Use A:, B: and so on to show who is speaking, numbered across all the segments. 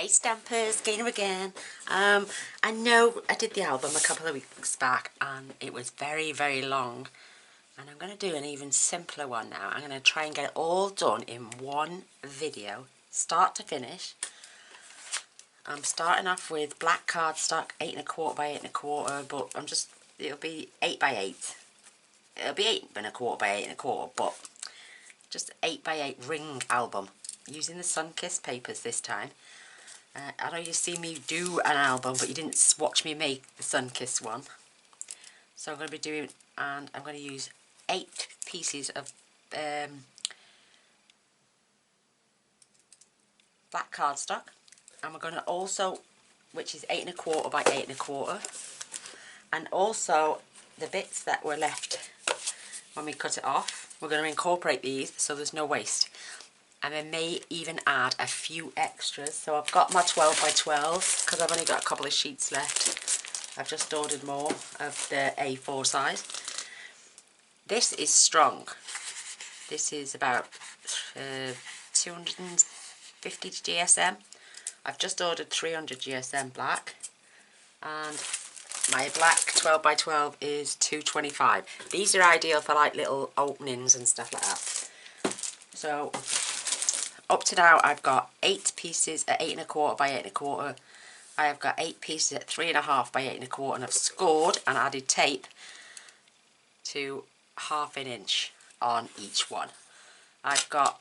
A: Hey Stampers, Gaynor again. I know I did the album a couple of weeks back and it was very long, and I'm going to do an even simpler one now. I'm going to try and get it all done in one video, start to finish. I'm starting off with black cardstock, 8 1/4 by 8 1/4, but it'll be 8 by 8. It'll be 8 1/4 by 8 1/4, but just 8 by 8 ring album using the sun-kissed papers this time. I know you've seen me do an album, but you didn't watch me make the sun-kissed one. So I'm going to be doing, and I'm going to use 8 pieces of black cardstock. And we're going to also, which is 8 1/4 by 8 1/4. And also the bits that were left when we cut it off, we're going to incorporate these so there's no waste. And I may even add a few extras. So I've got my 12 by 12 because I've only got a couple of sheets left. I've just ordered more of the A4 size. This is strong. This is about 250 GSM. I've just ordered 300 GSM black. And my black 12 by 12 is 225. These are ideal for like little openings and stuff like that. So up to now I've got 8 pieces at 8 1/4 by 8 1/4. I have got 8 pieces at 3 1/2 by 8 1/4, and I've scored and added tape to 1/2 inch on each one. I've got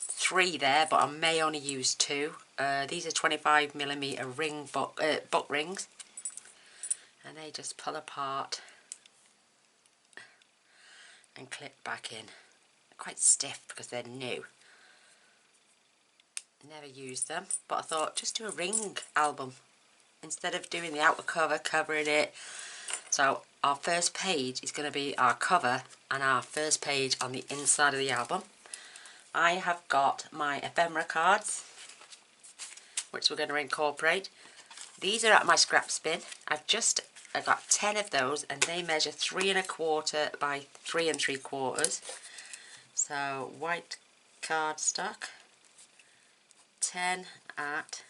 A: 3 there, but I may only use 2. These are 25mm ring butt rings, and they just pull apart and clip back in. They're quite stiff because they're new. Never used them, but I thought just do a ring album instead of doing the outer cover, covering it. So our first page is going to be our cover and our first page on the inside of the album. I have got my ephemera cards, which we're going to incorporate. These are at my scraps bin. I've got 10 of those, and they measure 3 1/4 by 3 3/4. So white cardstock, 10 at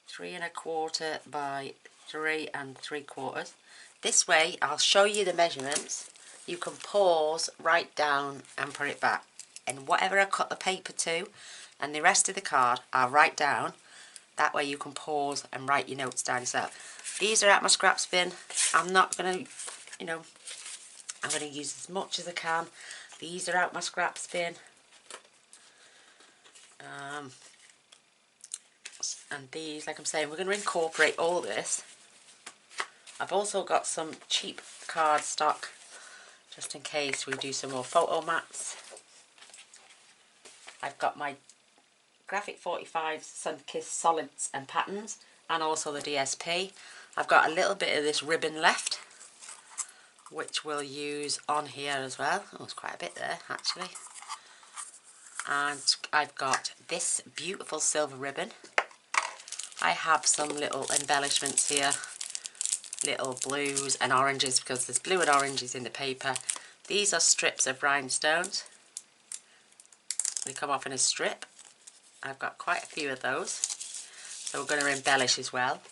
A: 3 1/4 by 3 3/4. This way I'll show you the measurements. You can pause, write down and put it back, and whatever I cut the paper to and the rest of the card I'll write down. That way you can pause and write your notes down yourself. These are at my scraps bin. I'm not going to, I'm going to use as much as I can. These are out my scraps bin. And these, like I'm saying, we're going to incorporate all this. I've also got some cheap cardstock just in case we do some more photo mats. I've got my Graphic 45 Sun-Kissed solids and patterns, and also the DSP. I've got a little bit of this ribbon left, which we'll use on here as well. Oh, there's quite a bit there actually. And I've got this beautiful silver ribbon. I have some little embellishments here, little blues and oranges, because there's blue and oranges in the paper. These are strips of rhinestones. They come off in a strip. I've got quite a few of those, so we're going to embellish as well.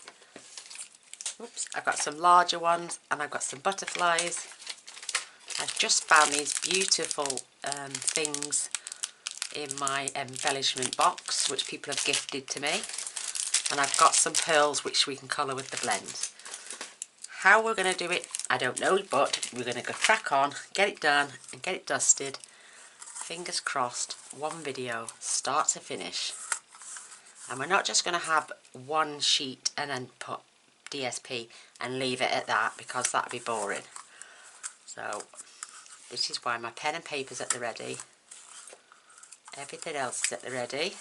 A: Oops, I've got some larger ones, and I've got some butterflies. I've just found these beautiful things in my embellishment box, which people have gifted to me. And I've got some pearls which we can colour with the blends. How we're going to do it, I don't know, but we're going to go crack on, get it done and get it dusted. Fingers crossed, one video, start to finish. And we're not just going to have one sheet and then put DSP and leave it at that, because that'd be boring. So this is why my pen and paper's at the ready. Everything else is at the ready.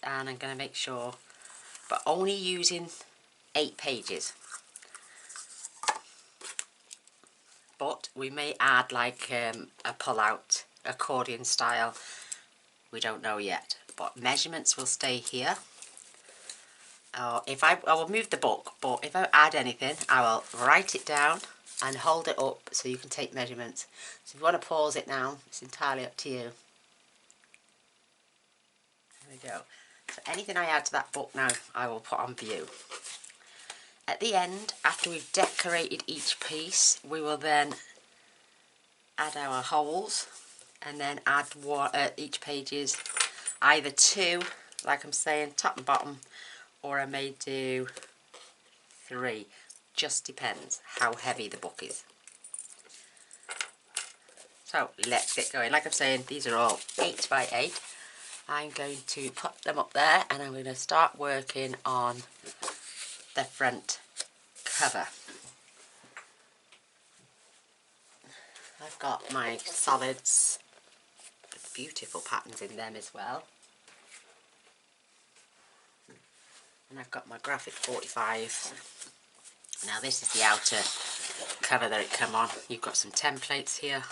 A: And I'm going to make sure, but only using 8 pages. But we may add like a pull-out accordion style. We don't know yet. But measurements will stay here. I will move the book, but if I add anything, I will write it down and hold it up so you can take measurements. So if you want to pause it now, it's entirely up to you. There we go. So anything I add to that book now, I will put on view. At the end, after we've decorated each piece, we will then add our holes and then add each page is either 2, like I'm saying, top and bottom, or I may do 3. Just depends how heavy the book is. So let's get going. Like I'm saying, these are all 8 by 8. I'm going to put them up there and I'm going to start working on the front cover. I've got my solids, beautiful patterns in them as well. And I've got my graphic 45. Now this is the outer cover that it come on. You've got some templates here.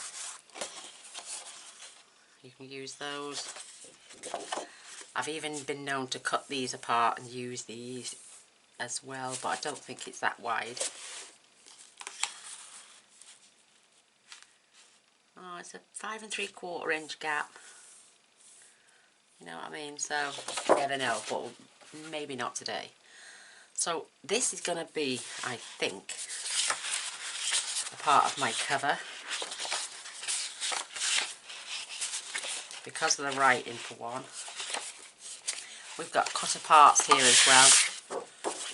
A: You can use those. I've even been known to cut these apart and use these as well, but I don't think it's that wide. Oh, it's a 5 3/4 inch gap. You know what I mean? So, you never know, but maybe not today. So, this is going to be, I think, a part of my cover. Because of the writing for one. We've got cut aparts here as well.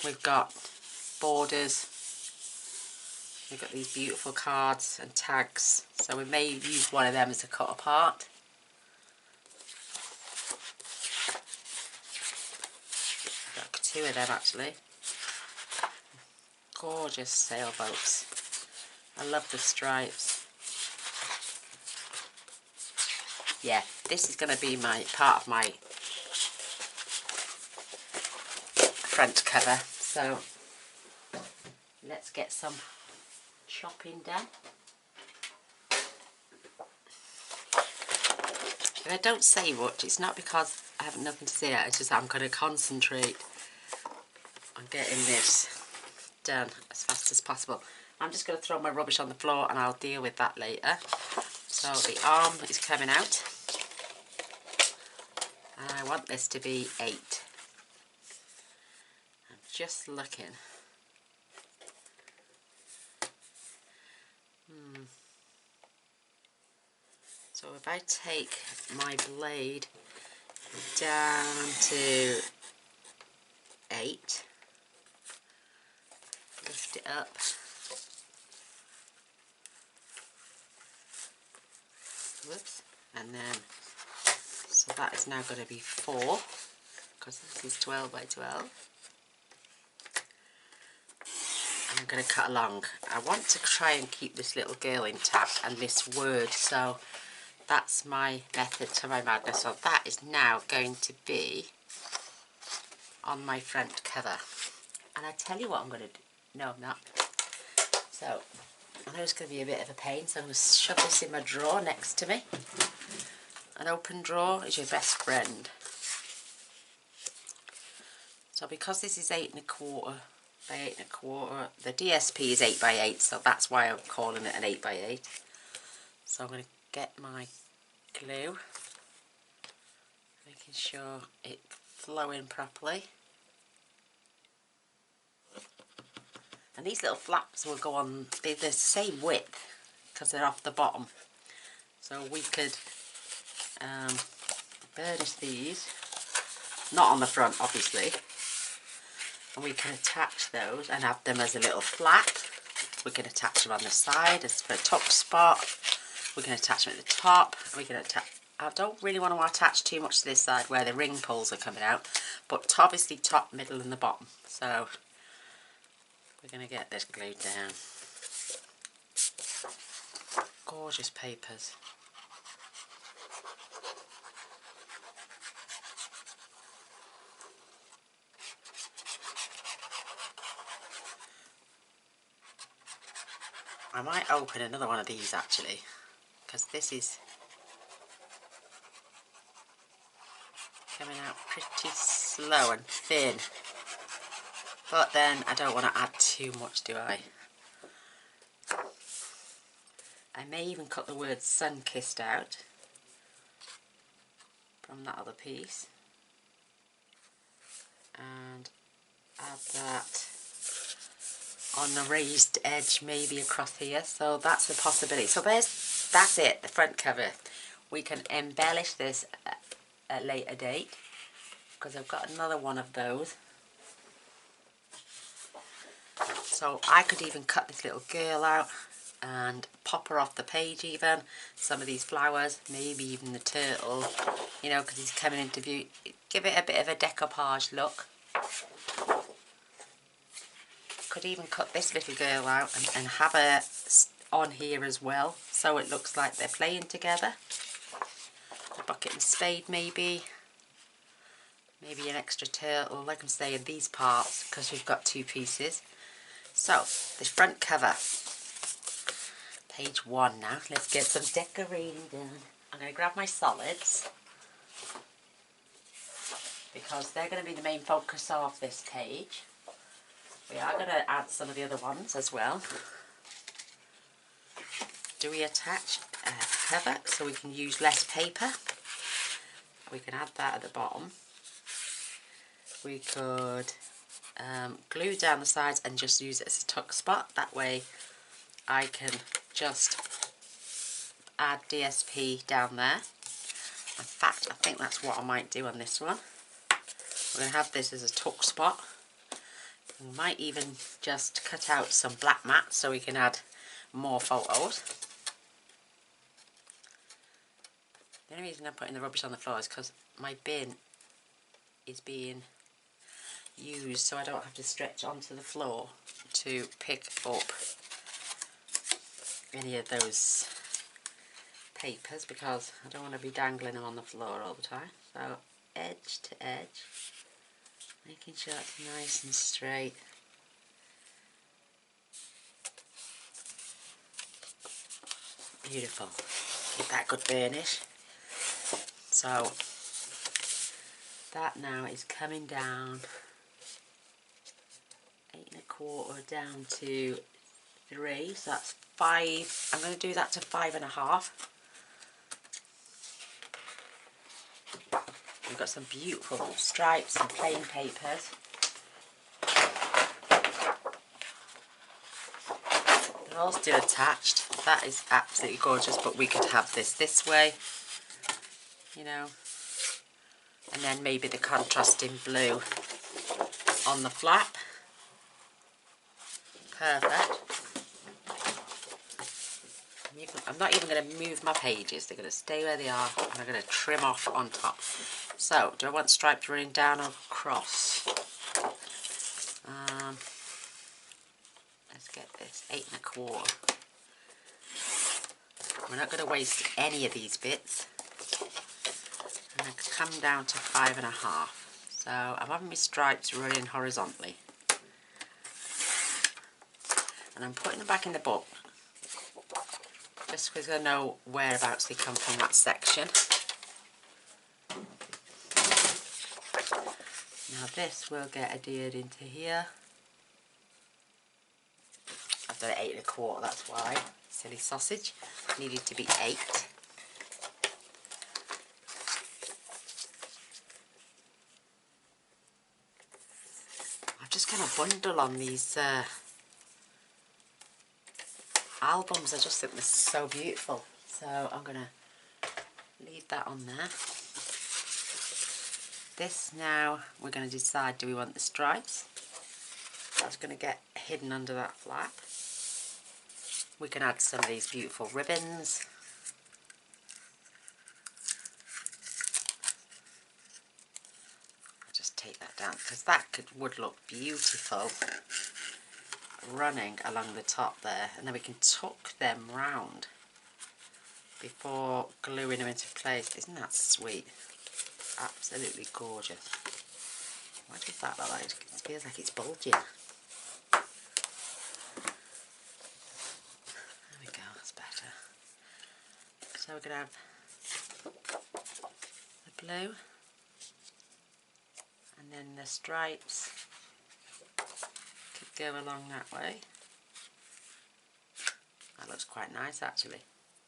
A: We've got borders. We've got these beautiful cards and tags. So we may use one of them as a cut apart. Got 2 of them actually. Gorgeous sailboats. I love the stripes. Yeah, this is going to be my part of my front cover. So let's get some chopping done. If I don't say much, it's not because I have nothing to say, it's just I'm going to concentrate on getting this done as fast as possible. I'm just going to throw my rubbish on the floor and I'll deal with that later. So the arm is coming out and I want this to be 8. I'm just looking. So if I take my blade down to 8, lift it up, whoops, and then, so that is now going to be 4, because this is 12 by 12. And I'm going to cut along. I want to try and keep this little girl intact and this word, so that's my method to my madness. So that is now going to be on my front cover. And I tell you what I'm going to do. No, I'm not. So I know it's going to be a bit of a pain, so I'm going to shove this in my drawer next to me. An open drawer is your best friend. So because this is 8 1/4 by 8 1/4, the DSP is 8 by 8, so that's why I'm calling it an 8 by 8. So I'm going to get my glue, making sure it's flowing properly. And these little flaps will go on, they're the same width because they're off the bottom. So we could burnish these, not on the front obviously, and we can attach those and have them as a little flap. We can attach them on the side as for a top spot. We can attach them at the top. We can attach. I don't really want to attach too much to this side where the ring pulls are coming out, but obviously top, middle and the bottom. So we're going to get this glued down. Gorgeous papers. I might open another one of these actually, because this is coming out pretty slow and thin. But then I don't want to add too much, do I? I may even cut the word sun-kissed out from that other piece. that on the raised edge, maybe across here. So that's a possibility. So that's it, the front cover. We can embellish this at a later date, because I've got another one of those. So I could even cut this little girl out and pop her off the page even. Some of these flowers, maybe even the turtle, you know, because he's coming into view. Give it a bit of a decoupage look. Could even cut this little girl out and have her on here as well, so it looks like they're playing together. A bucket and spade maybe. Maybe an extra turtle, like I'm saying, these parts, because we've got two pieces. So, this front cover. Page 1 now. Let's get some decorating done. I'm going to grab my solids, because they're going to be the main focus of this page. We are going to add some of the other ones as well. Do we attach a cover so we can use less paper? We can add that at the bottom. We could glue down the sides and just use it as a tuck spot. That way I can just add DSP down there. In fact, I think that's what I might do on this one. We're going to have this as a tuck spot. We might even just cut out some black mats so we can add more photos. The only reason I'm putting the rubbish on the floor is because my bin is being used, so I don't have to stretch onto the floor to pick up any of those papers, because I don't want to be dangling them on the floor all the time. So edge to edge, making sure it's nice and straight. Beautiful. Give that a good burnish. So that now is coming down 8 1/4 down to 3, so that's 5. I'm going to do that to 5 1/2. We've got some beautiful stripes and plain papers. They're all still attached. That is absolutely gorgeous, but we could have this way, you know, and then maybe the contrasting blue on the flap. Perfect. I'm not even going to move my pages, they're going to stay where they are, and I'm going to trim off on top. So, do I want stripes running down or across? Let's get this 8 1/4. We're not going to waste any of these bits. And I can come down to 5 1/2. So I'm having my stripes running horizontally. And I'm putting them back in the book, just because I know whereabouts they come from, that section. Now this will get adhered into here. I've done it 8 1/4, that's why. Silly sausage. Needed to be 8. I've just kind of bundle on these albums. I just think they're so beautiful. So I'm going to leave that on there. This now, we're going to decide, do we want the stripes? That's going to get hidden under that flap. We can add some of these beautiful ribbons. I'll just take that down, because that would look beautiful running along the top there, and then we can tuck them round before gluing them into place. Isn't that sweet? Absolutely gorgeous. What does that look like? It feels like it's bulging. There we go, that's better. So we're going to have the blue, and then the stripes could go along that way. That looks quite nice actually.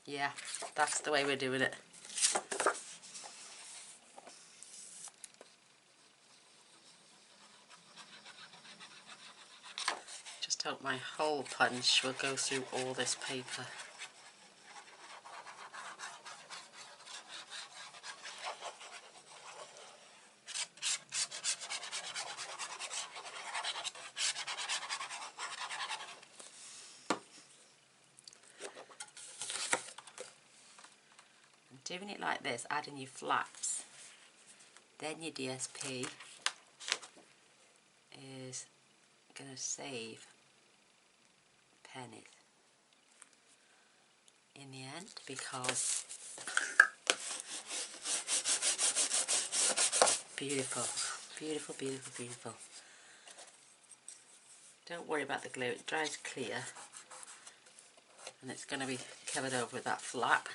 A: Yeah, that's the way we're doing it. hope my hole punch will go through all this paper. Doing it like this, adding your flaps, then your DSP is going to save pennies in the end, because beautiful, beautiful, beautiful, beautiful. Don't worry about the glue, it dries clear and it's going to be covered over with that flap.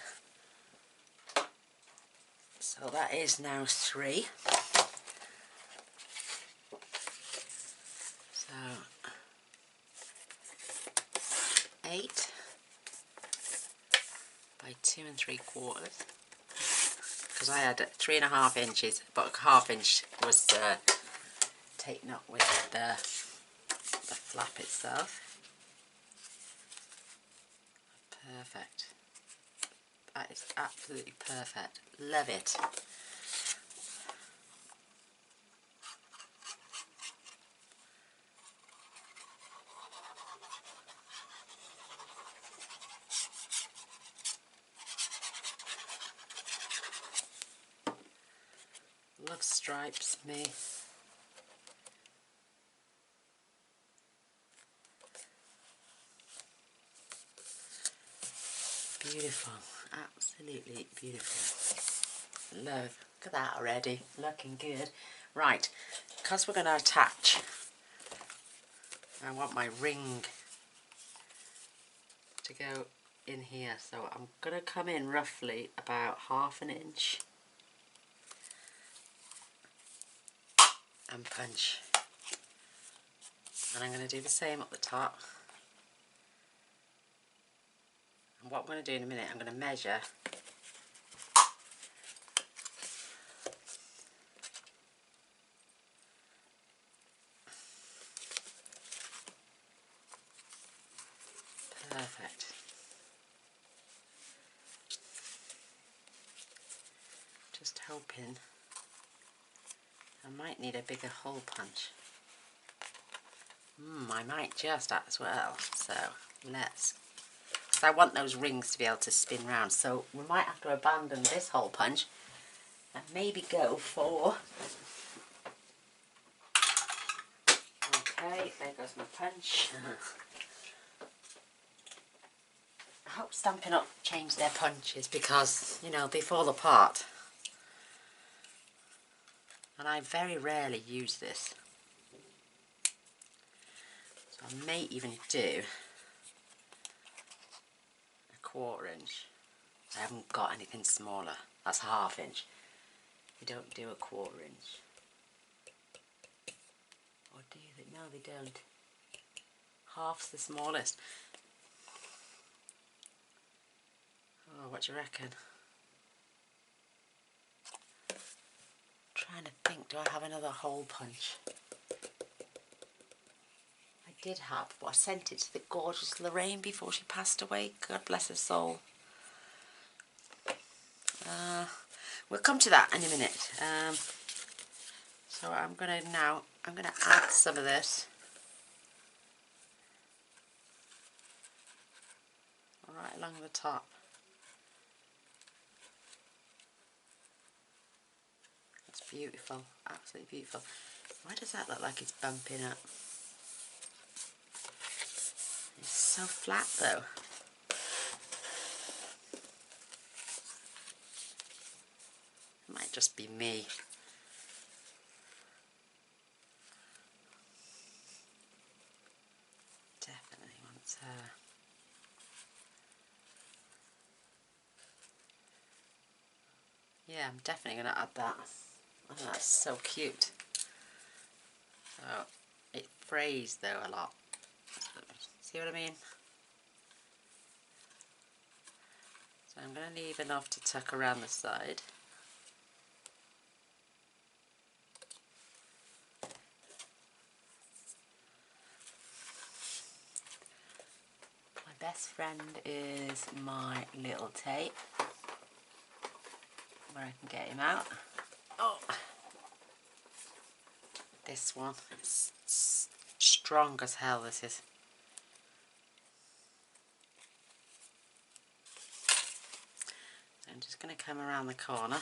A: So that is now 3. So 8 by 2 3/4, because I had 3.5 inches, but a ½ inch was taken up with the flap itself. Perfect. That is absolutely perfect. Love it. Love stripes, me. Beautiful, absolutely beautiful. Love, look at that already, looking good. Right, because we're going to attach, I want my ring to go in here, so I'm going to come in roughly about ½ inch and punch. And I'm going to do the same at the top. And what I'm going to do in a minute, I'm going to measure perfect. Just hoping I might need a bigger hole punch. I might just as well, so let's, because I want those rings to be able to spin round, so we might have to abandon this hole punch and maybe go for, okay, there goes my punch. I hope Stampin' Up change their punches, because, you know, they fall apart. And I very rarely use this. So I may even do a 1/4 inch. I haven't got anything smaller. That's ½ inch. You don't do a 1/4 inch. Or do you? No, they don't. Half's the smallest. Oh, what do you reckon? I'm trying to think, do I have another hole punch? I did have, but I sent it to the gorgeous Lorraine before she passed away. God bless her soul. We'll come to that in a minute. So I'm going to add some of this right along the top. That's beautiful, absolutely beautiful. Why does that look like it's bumping up? It's so flat though. It might just be me. Definitely wants her. Yeah, I'm definitely going to add that. Oh, that's so cute. So it frays though a lot. See what I mean? So I'm going to leave enough to tuck around the side. best friend is my little tape, where I can get him out. Oh, this one, it's strong as hell, this is. I'm just going to come around the corner.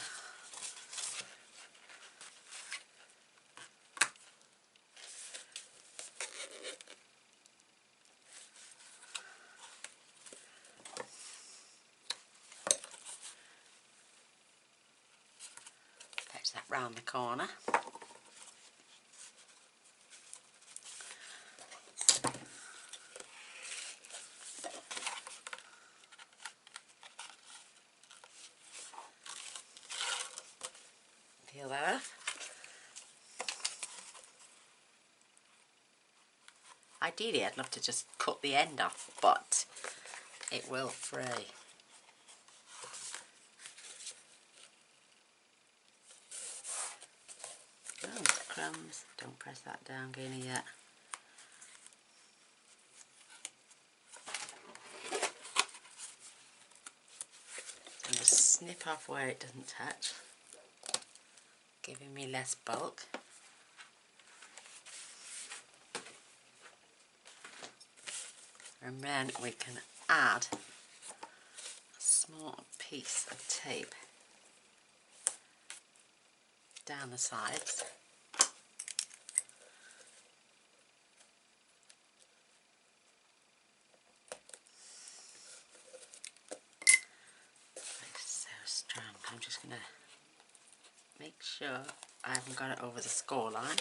A: Fetch that round the corner. Peel that off. Ideally I'd love to just cut the end off, but it will fray. Oh, crumbs. Don't press that down, Gaynor, yet. And just snip off where it doesn't touch, giving me less bulk. And then we can add a small piece of tape down the sides. It's so strong. I'm just going to make sure I haven't got it over the score line.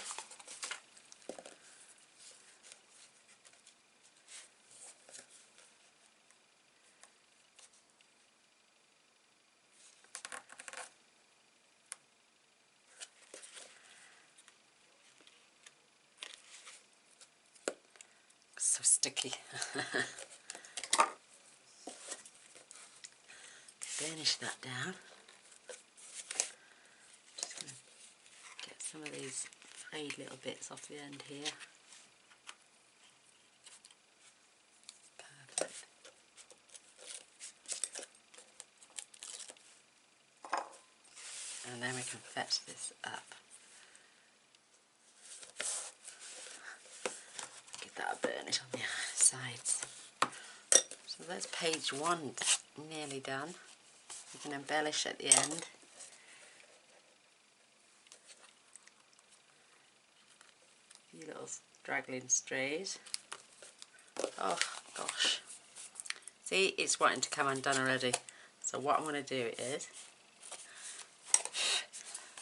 A: So sticky. Burnish that down. Just going to get some of these frayed little bits off the end here. Perfect. And then we can fetch this up. Give that a burnish on the sides. So there's page one nearly done. You can embellish at the end. A few little straggling strays. Oh gosh. See, it's wanting to come undone already. So what I'm going to do is,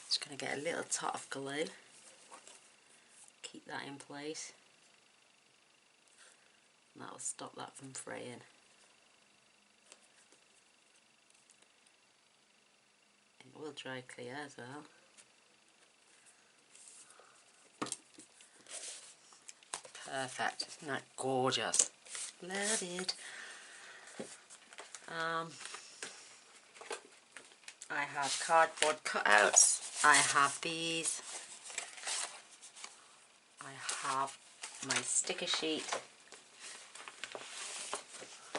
A: just going to get a little tot of glue. Keep that in place. And that will stop that from fraying. It will dry clear as well. Perfect. Isn't that gorgeous? Love it. I have cardboard cutouts. I have these. I have my sticker sheet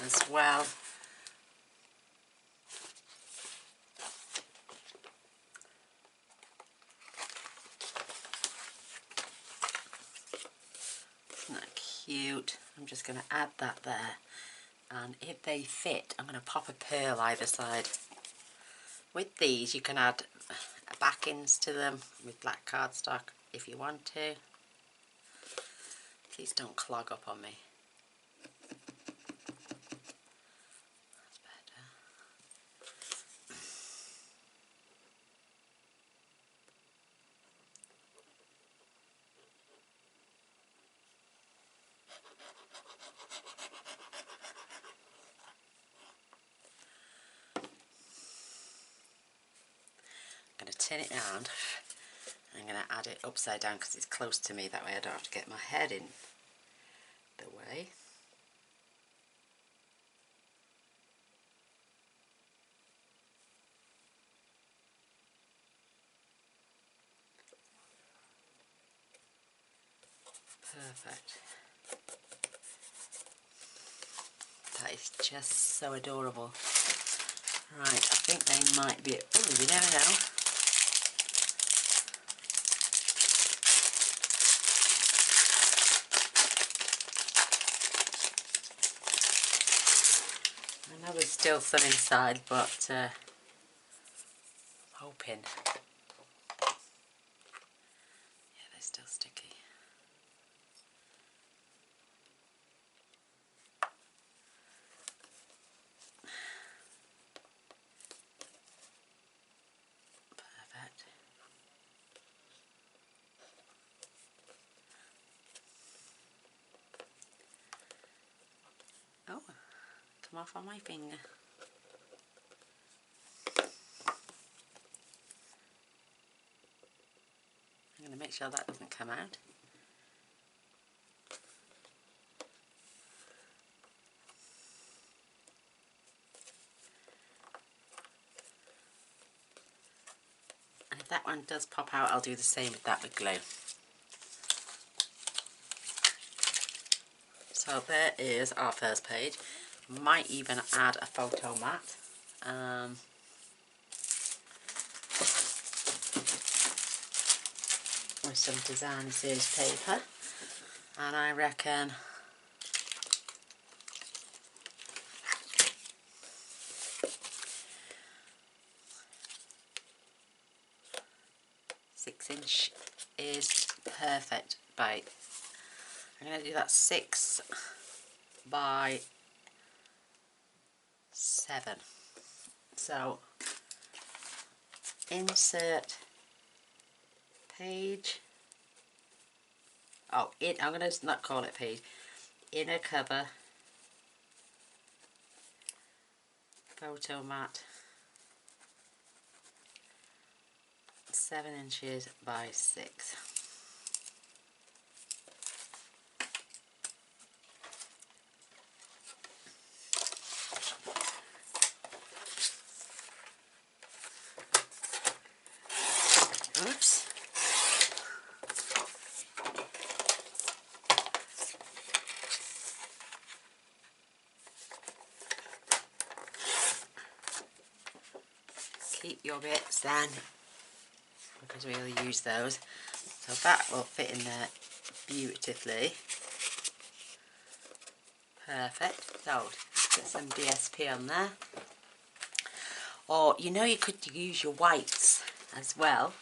A: as well. Isn't that cute? I'm just going to add that there, and if they fit I'm going to pop a pearl either side. With these you can add backings to them with black cardstock if you want to. Please don't clog up on me. That's better. I'm going to turn it round. I'm going to add it upside down because it's close to me, that way I don't have to get my head in the way. Perfect. That is just so adorable. Right, I think they might be, oh, you never know. I know there's still some inside, but hoping. Yeah, they're still sticky. Perfect. Oh, come off on my finger. I'm going to make sure that doesn't come out. And if that one does pop out, I'll do the same with that with glue. So there is our first page. Might even add a photo mat. With some design series paper. And I reckon "6" is perfect. I'm going to do that 6 by 7. So insert page. Oh, I'm going to not call it page. Inner cover, photo mat, 7 inches by 6. Oops. Keep your bits then, because we'll use those. So that will fit in there beautifully. Perfect. So get some DSP on there. Or you know, you could use your whites as well.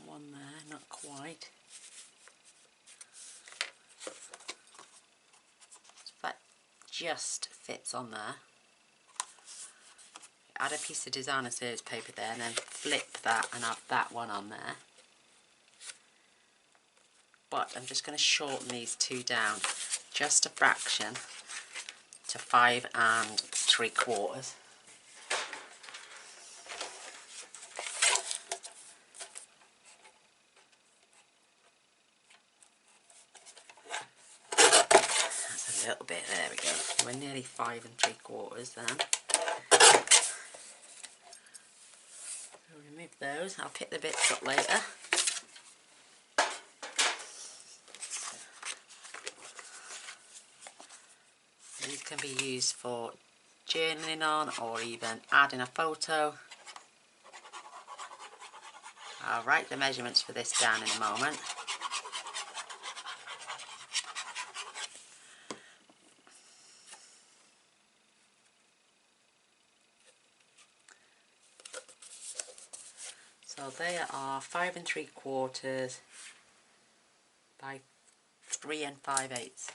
A: One there, not quite. So that just fits on there. Add a piece of designer series paper there and then flip that and have that one on there. But I'm just going to shorten these two down just a fraction to 5 3/4. That's a little bit, there we go. We're nearly 5 3/4 then. I'll remove those, I'll pick the bits up later. These can be used for journaling on or even adding a photo. I'll write the measurements for this down in a moment. So they are 5 3/4 by 3 5/8.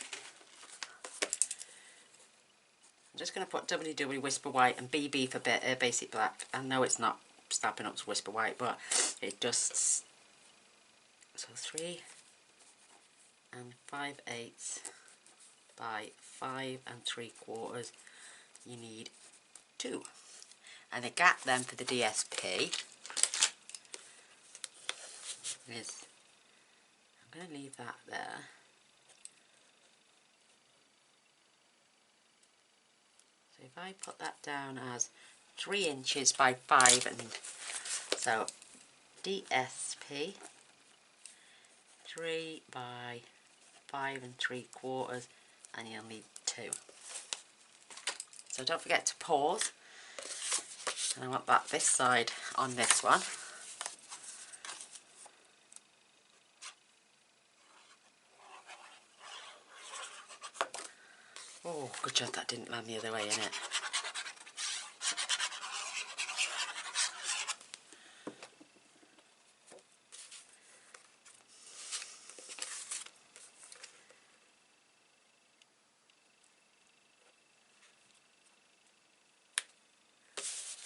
A: I'm just going to put WW Whisper White and BB for Basic Black. I know it's not Stampin' Up to Whisper White, but it just... So 3 5/8 by 5 3/4. You need 2. And the gap then for the DSP is... I'm going to leave that there. So if I put that down as 3 inches by 5, and so DSP 3 by 5 3/4, and you'll need 2. So don't forget to pause, and I want that this side on this one. Oh, good job that didn't land the other way, innit?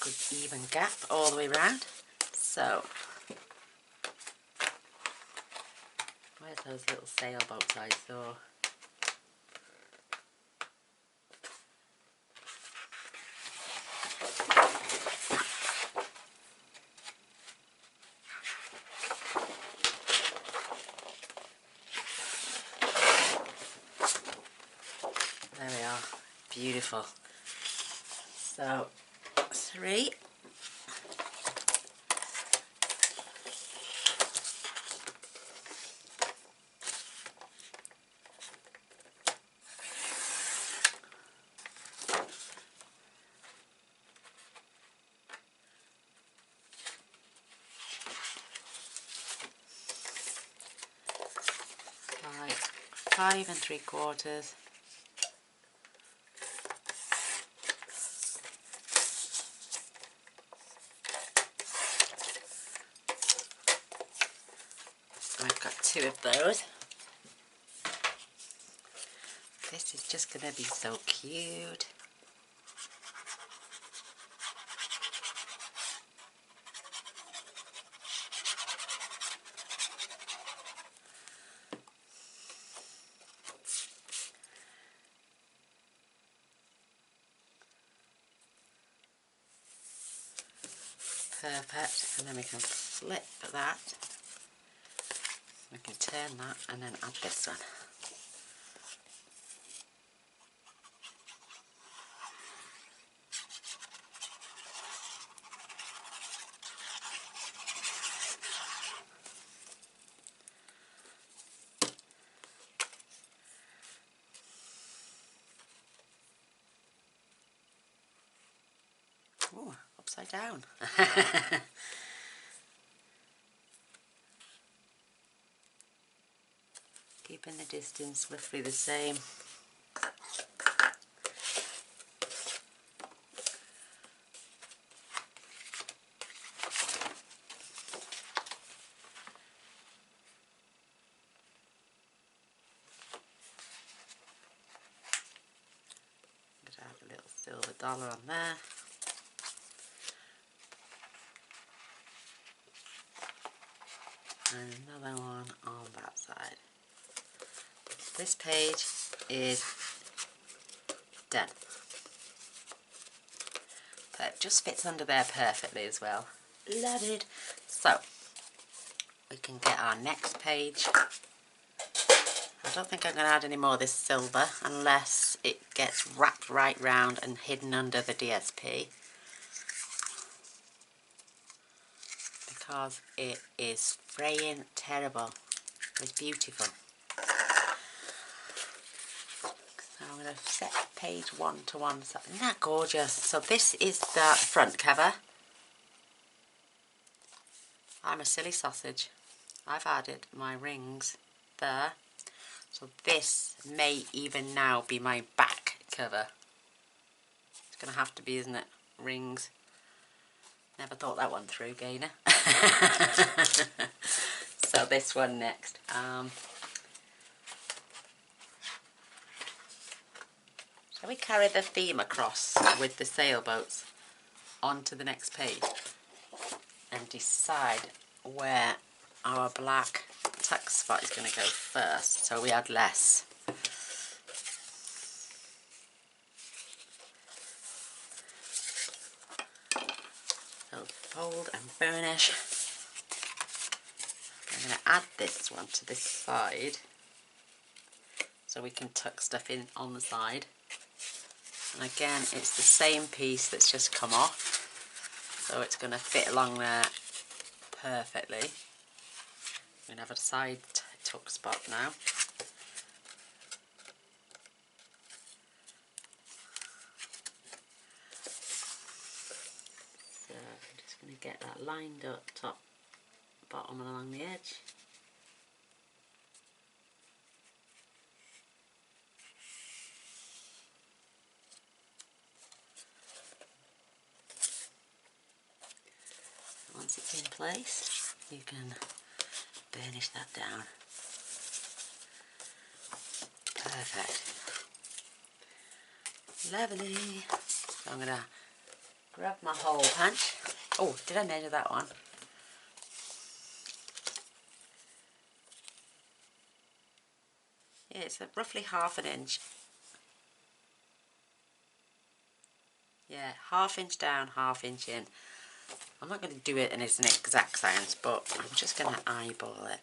A: Good even gap all the way around. So, where's those little sailboats I saw? There we are. Beautiful. So, 3. Right, 5 3/4. I've got 2 of those. This is just going to be so cute. Perfect, and then we can flip that, we can turn that and then add this one. Oh, upside down. Keeping the distance roughly the same. I'm going to have a little silver dollar on there. And another one on that side. This page is done. That just fits under there perfectly as well. Love it. So, we can get our next page. I don't think I'm going to add any more of this silver unless it gets wrapped right round and hidden under the DSP. Because it is fraying terrible. It's beautiful. So I'm going to set page 1 to one side. Isn't that gorgeous? So this is the front cover. I'm a silly sausage. I've added my rings there. So this may even now be my back cover. It's going to have to be, isn't it? Rings. Never thought that one through, Gaynor. So this one next. Shall we carry the theme across with the sailboats onto the next page and decide where our black tuck spot is going to go first, so we add less. So fold and burnish. I'm going to add this one to this side so we can tuck stuff in on the side. And again, it's the same piece that's just come off, so it's going to fit along there perfectly. I'm going to have a side tuck spot now. So I'm just going to get that lined up top, bottom and along the edge. Once it's in place, you can burnish that down. Perfect. Lovely. So I'm going to grab my hole punch. Oh, did I measure that one? Yeah, it's roughly ½ inch. Yeah, ½ inch down, ½ inch in. I'm not going to do it in its an exact science, but I'm just going to eyeball it.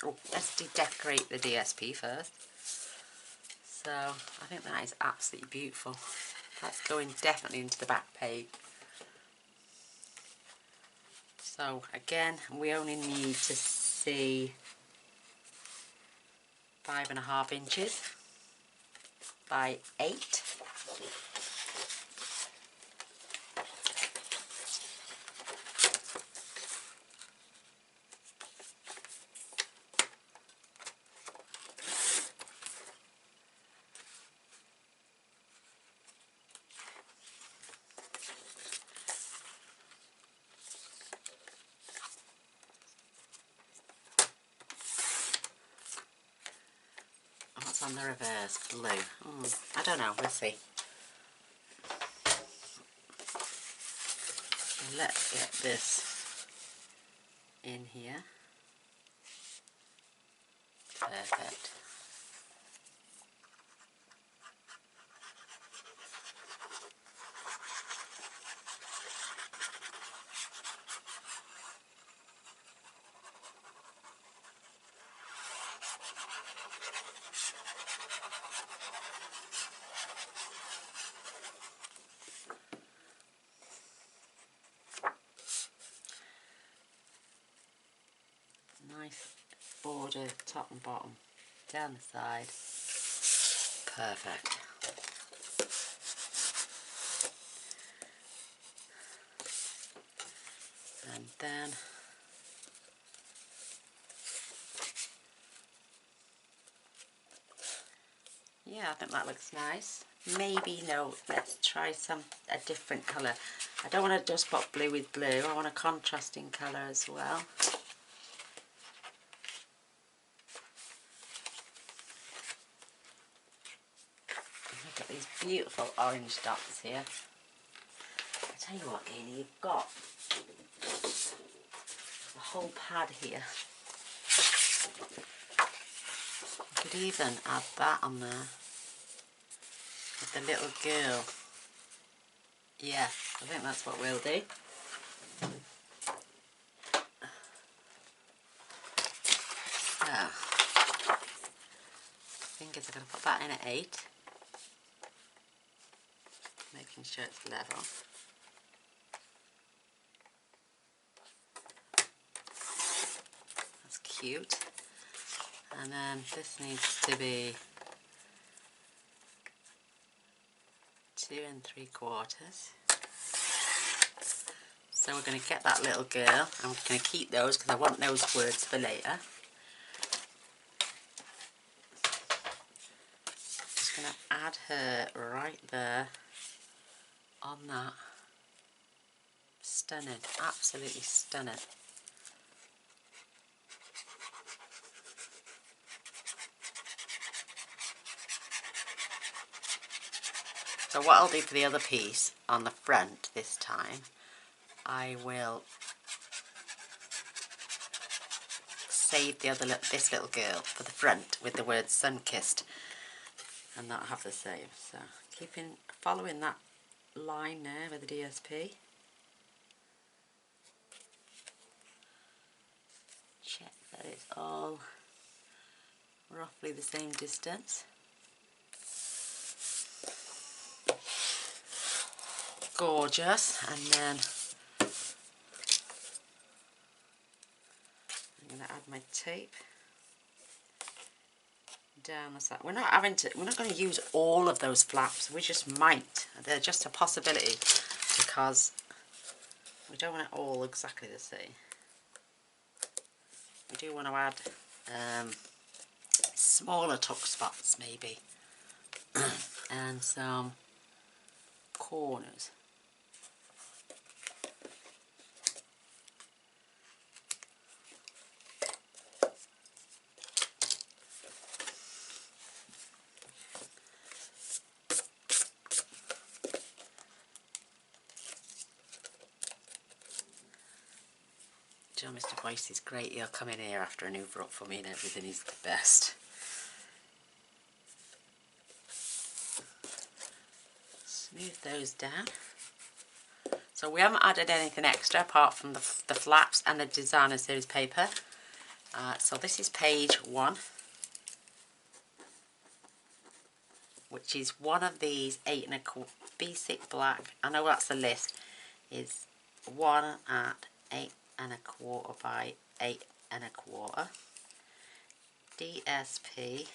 A: Oh, let's decorate the DSP first. So I think that is absolutely beautiful. That's going definitely into the back page. So again, we only need to see 5½ inches by 8. What's on the reverse? Blue. I don't know, we'll see. So let's get this in here. Perfect. Nice border, top and bottom, down the side. Perfect. And then yeah, I think that looks nice. Maybe no, let's try a different colour. I don't want to dust spot blue with blue, I want a contrasting colour as well. Look at these beautiful orange dots here. I tell you what, Gaynor, you've got a whole pad here. You could even add that on there with the little girl. Yeah, I think that's what we'll do. So, fingers are going to put that in at 8. Making sure it's level. That's cute. And then this needs to be 2 3/4. So we're going to get that little girl. I'm going to keep those because I want those words for later. Just going to add her right there on that. Stunning, absolutely stunning. So what I'll do for the other piece on the front this time, I will save this little girl for the front with the word sun-kissed, and that'll have the same. So following that line there with the DSP. Check that it's all roughly the same distance. gorgeous. And then I'm going to add my tape down the side. We're not going to use all of those flaps. We just might. They're just a possibility because we don't want it all exactly the same. We do want to add smaller tuck spots maybe and some corners. Joe, Mr. Boyce is great. He'll come in here after an Hoover up for me and everything. He's the best. Smooth those down. So we haven't added anything extra apart from the flaps and the designer series paper. So this is page 1, which is one of these 8 1/4 basic black. I know that's the list. Is 1 at 8 1/4 by 8 1/4. DSP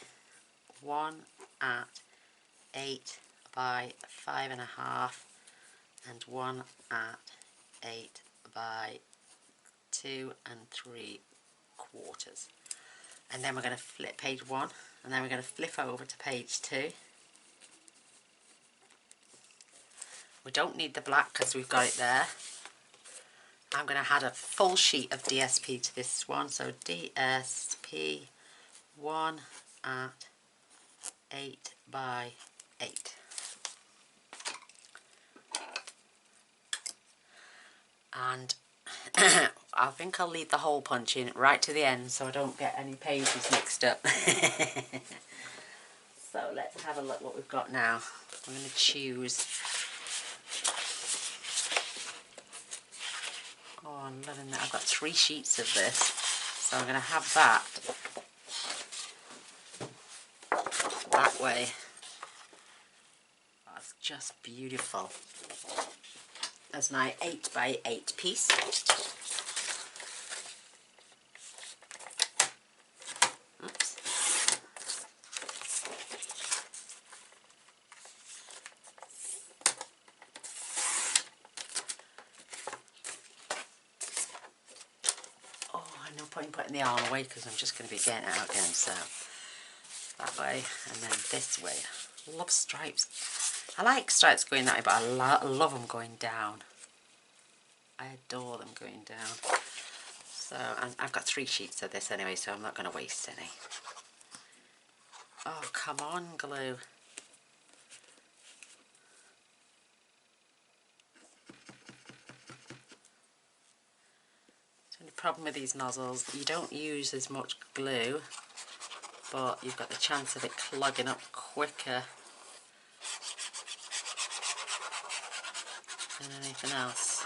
A: 1 at 8 by 5 1/2 and 1 at 8 by 2 3/4. And then we're going to flip page 1 and then we're going to flip over to page 2. We don't need the black because we've got it there. I'm going to add a full sheet of DSP to this one, so DSP 1 at 8 by 8. And I think I'll leave the hole punch in right to the end so I don't get any pages mixed up. So let's have a look what we've got now. I'm going to choose. Oh, I'm loving that. I've got 3 sheets of this, so I'm going to have that way. That's just beautiful. That's my 8 by 8 piece. Oops. Oh, no point in putting the arm away because I'm just going to be getting it out again. So that way and then this way. I love stripes. I like stripes going that way, but I love them going down. I adore them going down. So, and I've got 3 sheets of this anyway, so I'm not going to waste any. Oh, come on, glue. The only problem with these nozzles, you don't use as much glue, but you've got the chance of it clogging up quicker than anything else.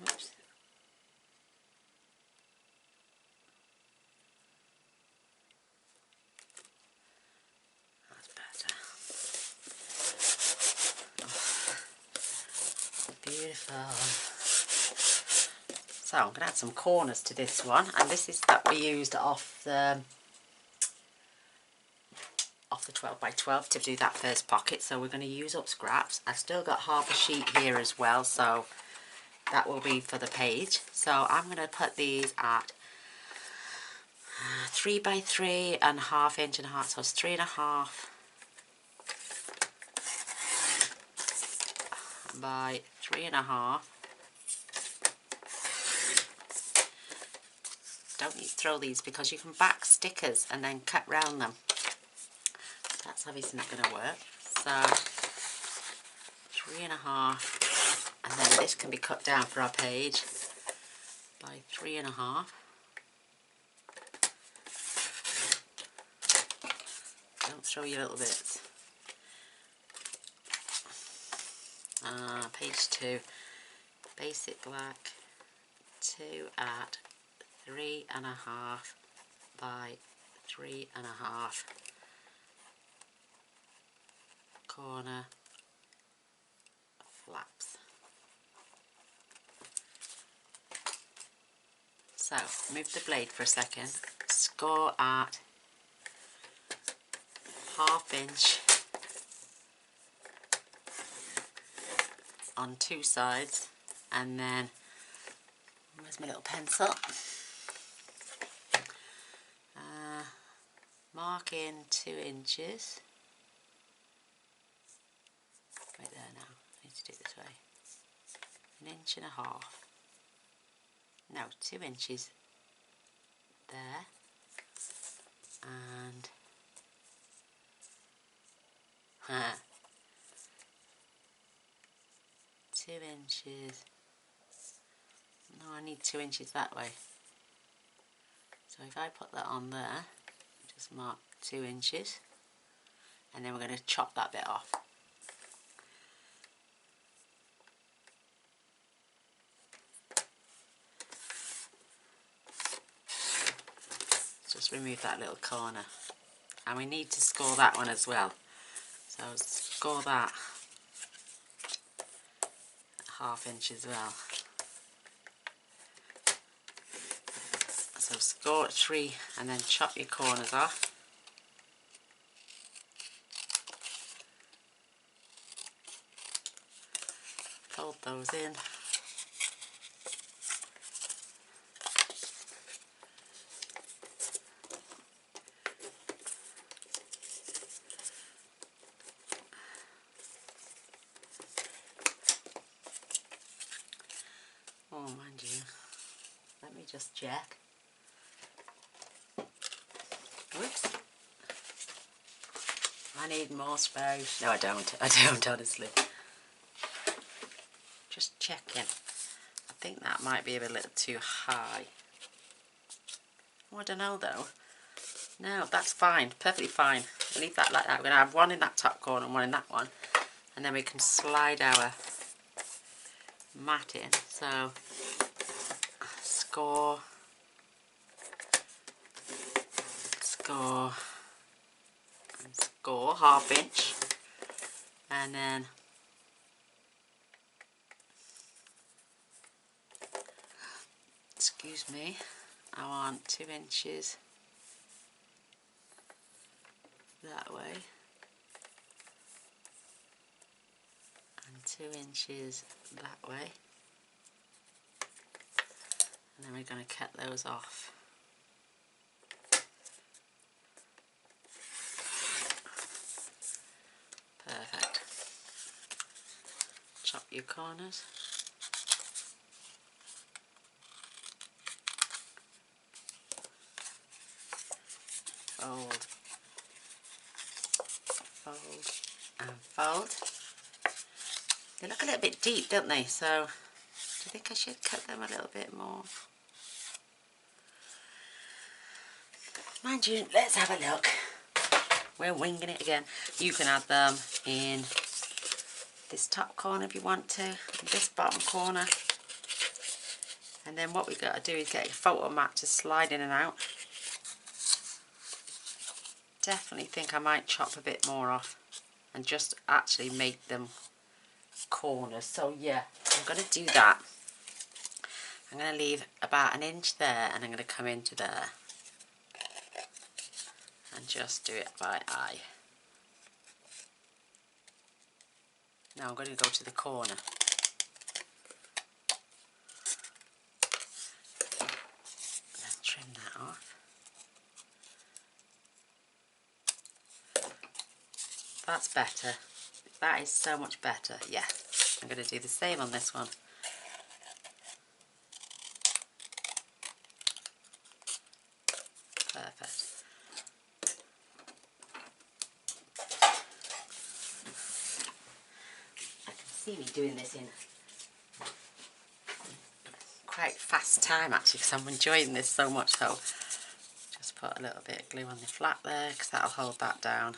A: Oops. That's better. Oh, beautiful. So I'm going to add some corners to this one, and this is that we used off the 12 by 12 to do that first pocket. So we're going to use up scraps. I've still got half a sheet here as well, so that will be for the page. So I'm going to put these at 3 by 3 and 1/2 inch and a half, so it's 3 1/2 by 3 1/2. Don't need to throw these because you can back stickers and then cut round them. That's obviously not going to work. So 3 1/2, and then this can be cut down for our page by 3 1/2. don't throw your little bits. Page 2, basic black, 2 at 3.5 by 3.5 corner flaps. So move the blade for a second, score at 1/2 inch on 2 sides, and then where's my little pencil? Mark in 2 inches. Right there now. I need to do it this way. 1.5 inches. No, 2 inches there, and 2 inches. No, I need 2 inches that way. So if I put that on there, just mark 2 inches, and then we're going to chop that bit off. Just remove that little corner, and we need to score that one as well. So score that at 1/2 inch as well. So score at 3 and then chop your corners off. Fold those in. Oh, mind you, let me just check. Whoops. I need more space. No, I don't. I don't, honestly. Just checking. I think that might be a little too high. Oh, I don't know though. No, that's fine. Perfectly fine. We'll leave that like that. We're going to have one in that top corner and one in that one. And then we can slide our mat in. So, score, and score 1/2 inch, and then excuse me, I want 2 inches that way and 2 inches that way, and then we're going to cut those off. Perfect. Chop your corners. Fold, fold, and fold. They look a little bit deep, don't they? So, do you think I should cut them a little bit more? Mind you, let's have a look. We're winging it again. You can add them in this top corner if you want to, and this bottom corner. And then what we've got to do is get a photo mat to slide in and out. Definitely think I might chop a bit more off and just actually make them corners. So yeah, I'm going to do that. I'm going to leave about 1 inch there, and I'm going to come into there and just do it by eye. Now I'm going to go to the corner. Then trim that off. That's better. That is so much better. Yeah, I'm going to do the same on this one. Perfect. I can see me doing this in quite fast time actually, because I'm enjoying this so much. So just put a little bit of glue on the flat there because that'll hold that down.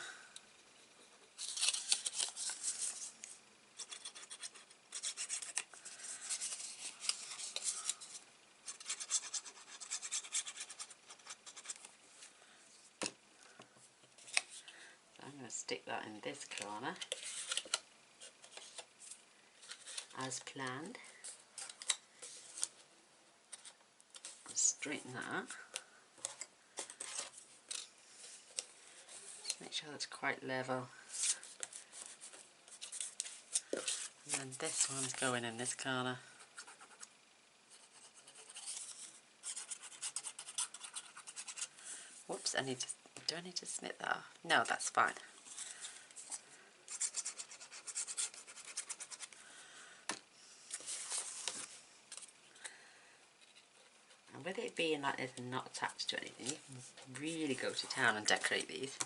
A: I'm going to stick that in this corner as planned. Straighten that up. Make sure that's quite level. And then this one's going in this corner. Whoops, do I need to snip that off? No, that's fine. And with it being like this and not attached to anything, you can really go to town and decorate these.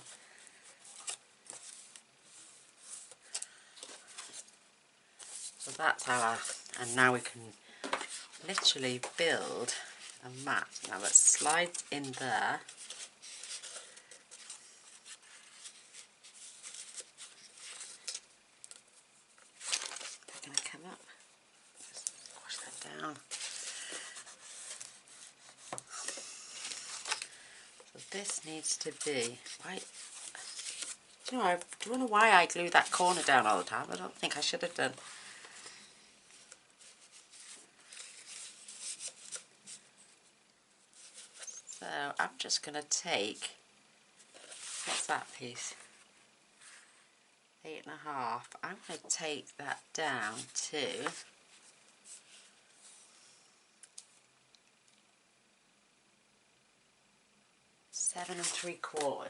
A: So that's and now we can literally build a mat. Now let's slide in there. They're going to come up. Just squash that down. So this needs to be right. Do you know, I don't know why I glue that corner down all the time. I don't think I should have done. So I'm just going to take, what's that piece? 8.5. I'm going to take that down to 7 3/4.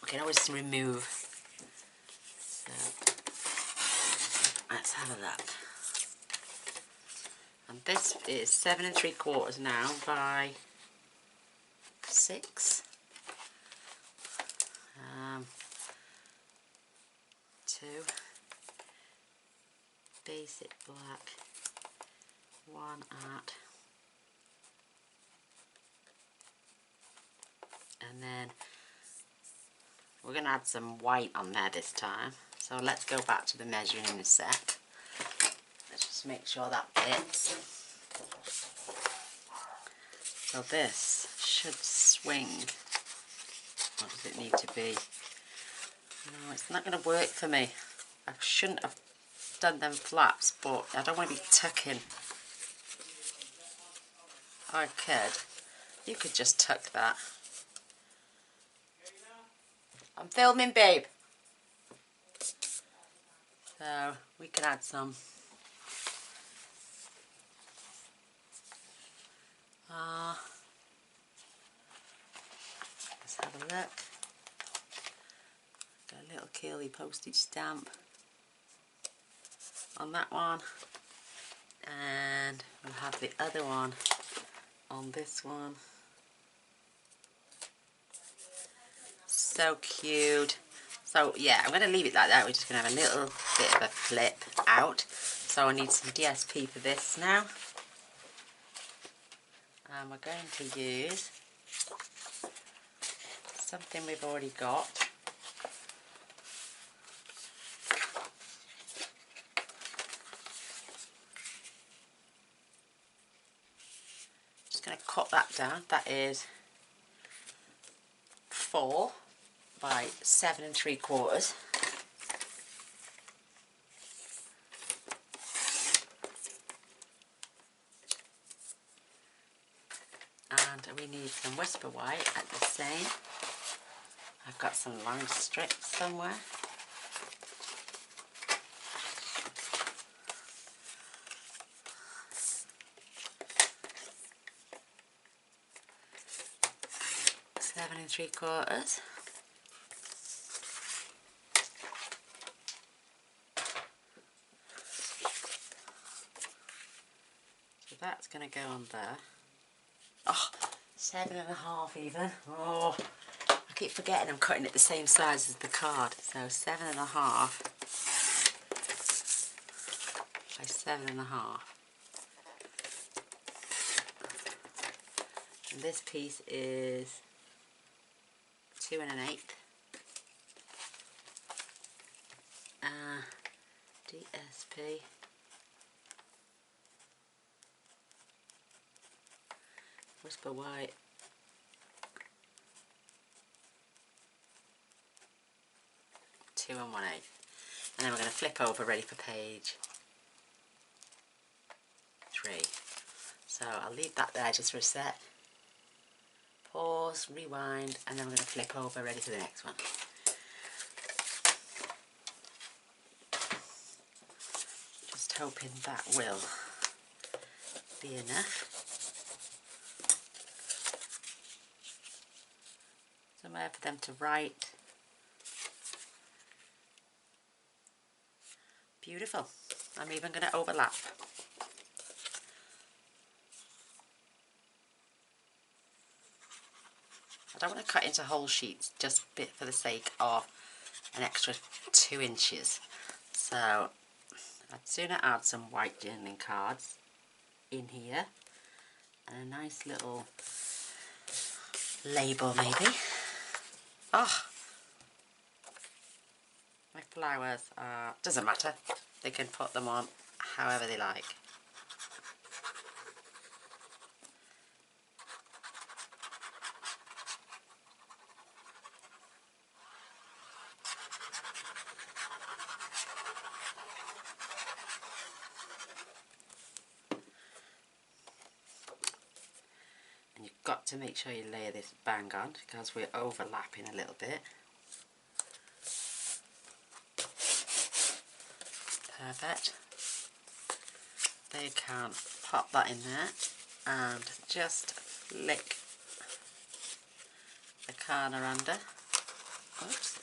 A: We can always remove. So let's have a look. And this is 7 3/4 now by 6. 2 basic black, 1 art, and then we're going to add some white on there this time. So let's go back to the measuring in a sec. Let's just make sure that fits. So this should swing. What does it need to be? No, it's not going to work for me. I shouldn't have done them flaps, but I don't want to be tucking. I could. You could just tuck that. I'm filming, babe. So we can add some. Let's have a look. Got a little curly postage stamp on that one, and we'll have the other one on this one. So cute. So yeah, I'm going to leave it like that. We're just going to have a little bit of a flip out. So I need some DSP for this now. And we're going to use something we've already got. Just going to cut that down. That is 4 by 7 3/4. And we need some whisper white at the same. I've got some long strips somewhere. Seven 3/4. So that's going to go on there. Oh, 7.5 even. Oh, I keep forgetting I'm cutting it the same size as the card. So 7.5 by 7.5. And this piece is 2 1/8. DSP. Whisper white. Two and 1/8. And then we're going to flip over, ready for page 3. So I'll leave that there just for a sec. Pause, rewind, and then we're going to flip over, ready for the next one. Just hoping that will be enough. Somewhere for them to write. Beautiful. I'm even going to overlap. I don't want to cut into whole sheets, just bit for the sake of an extra 2 inches. So I'd sooner add some white journaling cards in here and a nice little label maybe. Oh, my flowers are, doesn't matter, they can put them on however they like. And you've got to make sure you layer this bang on because we're overlapping a little bit. Perfect. There you can pop that in there and just flick the corner under. Oops,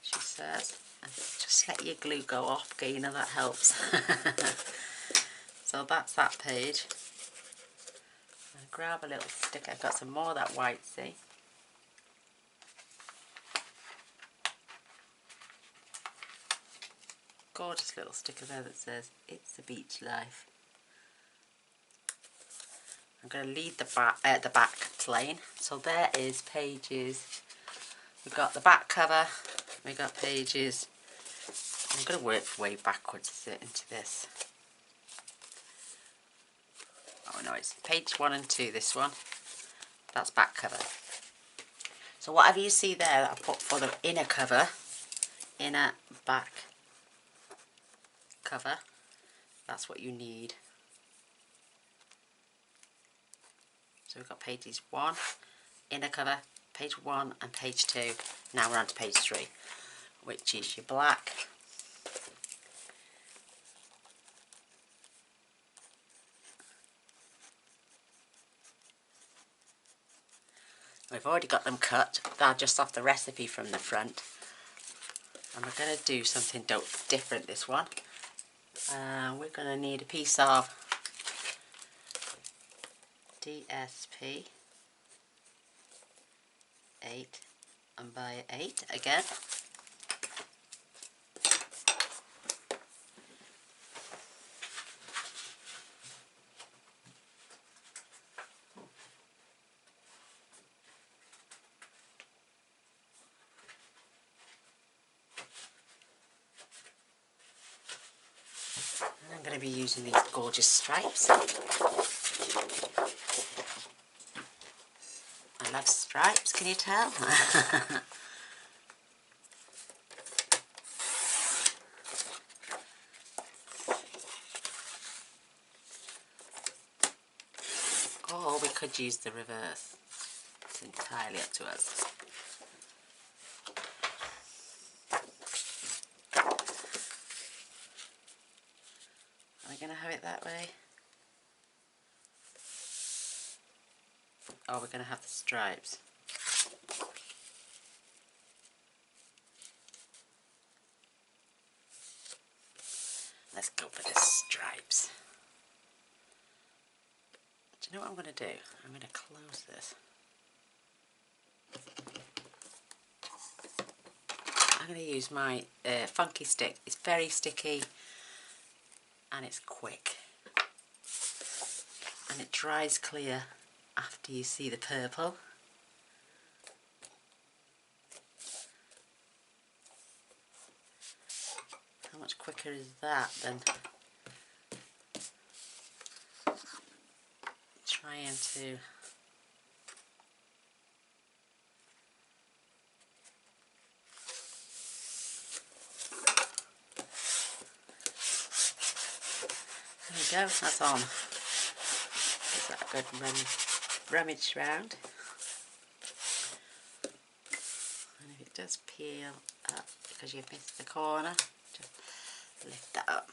A: she says. And just let your glue go off, Gaynor, that helps. So that's that page. I'll grab a little stick. I've got some more of that white, see? Gorgeous little sticker there that says, "It's the beach life." I'm going to leave the back plain. So there is pages. We've got the back cover. We've got pages. I'm going to work way backwards into this. Oh no, it's page 1 and 2, this one. That's back cover. So whatever you see there that I put for the inner cover, inner back cover, that's what you need. So we've got pages 1, inner cover, page 1 and page 2. Now we're on to page 3, which is your black. We've already got them cut. They're just off the recipe from the front. And we're going to do something different this one. We're going to need a piece of DSP 8 and by 8 again. I'm going to be using these gorgeous stripes. I love stripes, can you tell? Or we could use the reverse. It's entirely up to us. Are we going to have it that way? Or we're going to have the stripes? Let's go for the stripes. Do you know what I'm going to do? I'm going to close this. I'm going to use my funky stick. It's very sticky and it's quick. And it dries clear after you see the purple. How much quicker is that than trying to there we go, that's on. Is that a good rummage round? And if it does peel up because you've missed the corner, just lift that up.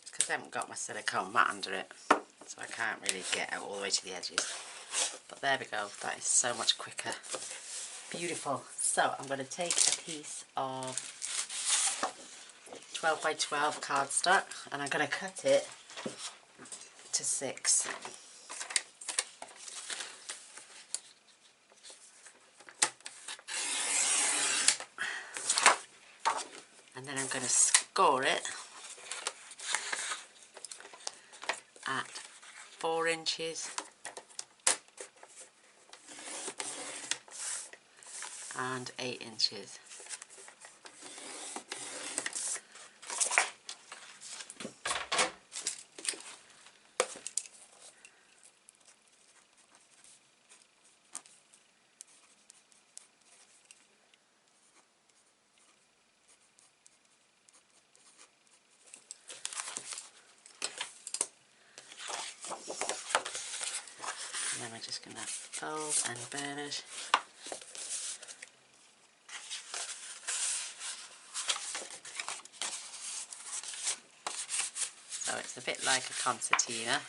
A: Because I haven't got my silicone mat under it, so I can't really get out all the way to the edges. But there we go, that is so much quicker. Beautiful. So I'm going to take a piece of 12 by 12 cardstock and I'm going to cut it to 6. And then I'm going to score it at 4 inches and 8 inches. And then we're just going to fold and burn it. So it's a bit like a concertina.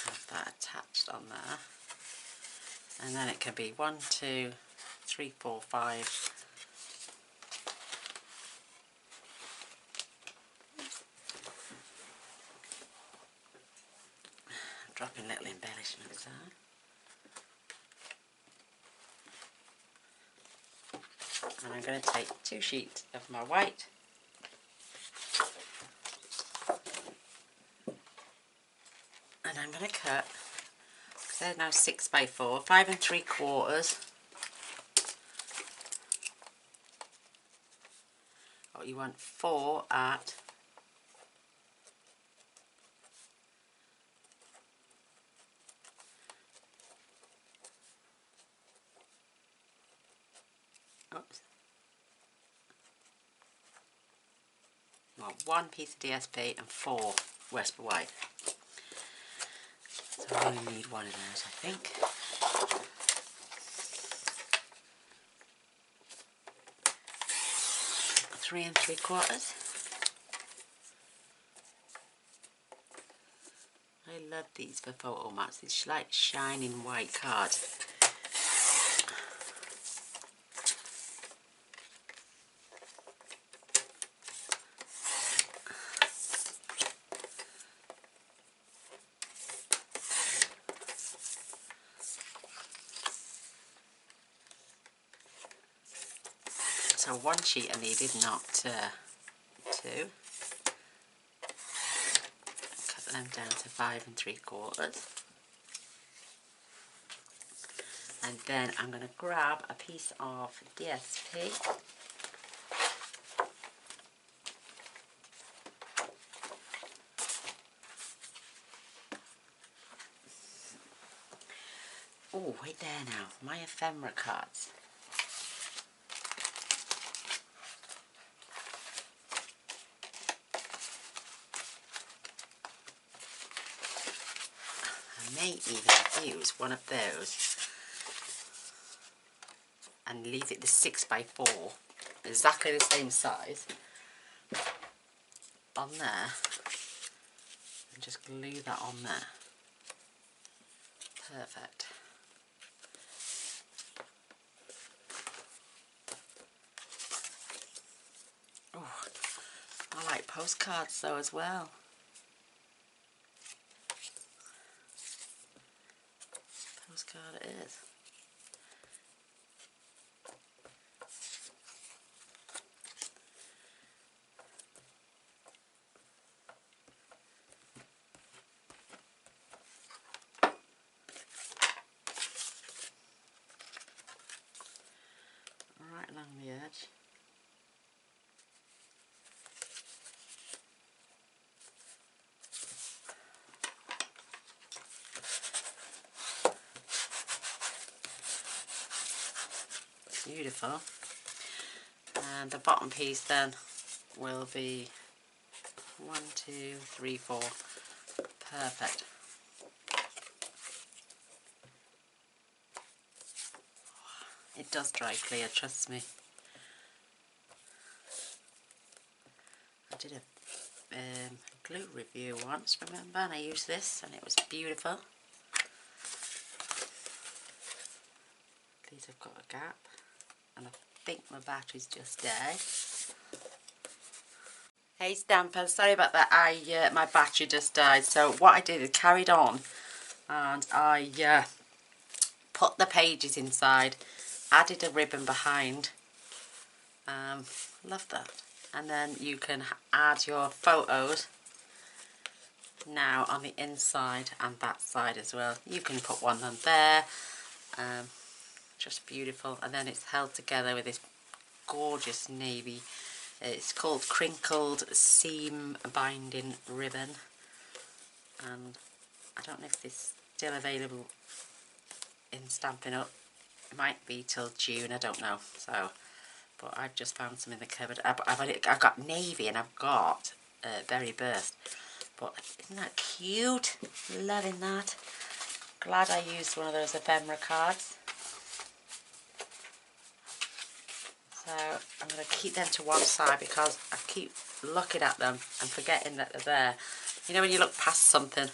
A: Have that attached on there. And then it can be 1, 2, 3, 4, 5. Dropping little embellishments there. And I'm going to take 2 sheets of my white and I'm going to cut, because they're now 6 by 4, 5 3/4. Oh, you want 4 at oops. You want 1 piece of DSP and 4 Whisper White. So I only need 1 of those, I think. Three and 3/4. I love these for photo mats. It's like shining white card. So 1 sheet I needed, not 2. Cut them down to 5 3/4. And then I'm going to grab a piece of DSP. Oh, wait there now, my ephemera cards. I may even use one of those and leave it the 6 by 4, exactly the same size, on there, and just glue that on there. Perfect. Oh, I like postcards though as well. postcard it is. Right along the edge. Beautiful. And the bottom piece then will be 1, 2, 3, 4. Perfect. It does dry clear, trust me. I did a glue review once, remember, and I used this and it was beautiful. These have got a gap and I think my battery's just dead. Hey Stampin, sorry about that. My battery just died. So what I did is carried on and I put the pages inside, added a ribbon behind. Love that. And then you can add your photos now on the inside and that side as well. You can put one on there. Just beautiful. And then it's held together with this gorgeous navy. It's called crinkled seam binding ribbon, and I don't know if this is still available in Stampin' Up. It might be till June, I don't know. So, but I've just found some in the cupboard. I've got navy and I've got berry burst. But isn't that cute? Loving that. Glad I used one of those ephemera cards. So I'm going to keep them to one side because I keep looking at them and forgetting that they're there. You know when you look past something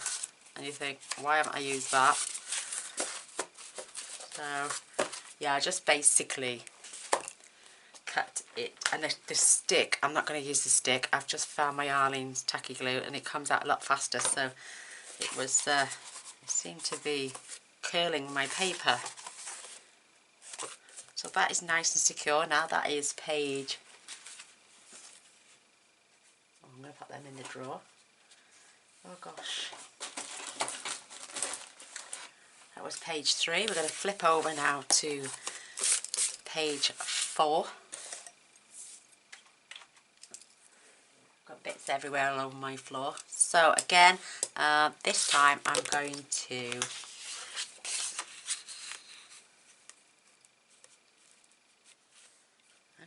A: and you think, why haven't I used that? So yeah, I just basically cut it. And the stick, I'm not going to use the stick. I've just found my Arlene's tacky glue and it comes out a lot faster. So it was, it seemed to be curling my paper. So that is nice and secure. Now that is page, oh, I'm going to put them in the drawer. Oh gosh. That was page 3. We're going to flip over now to page 4. Got bits everywhere all over my floor. So again, this time I'm going to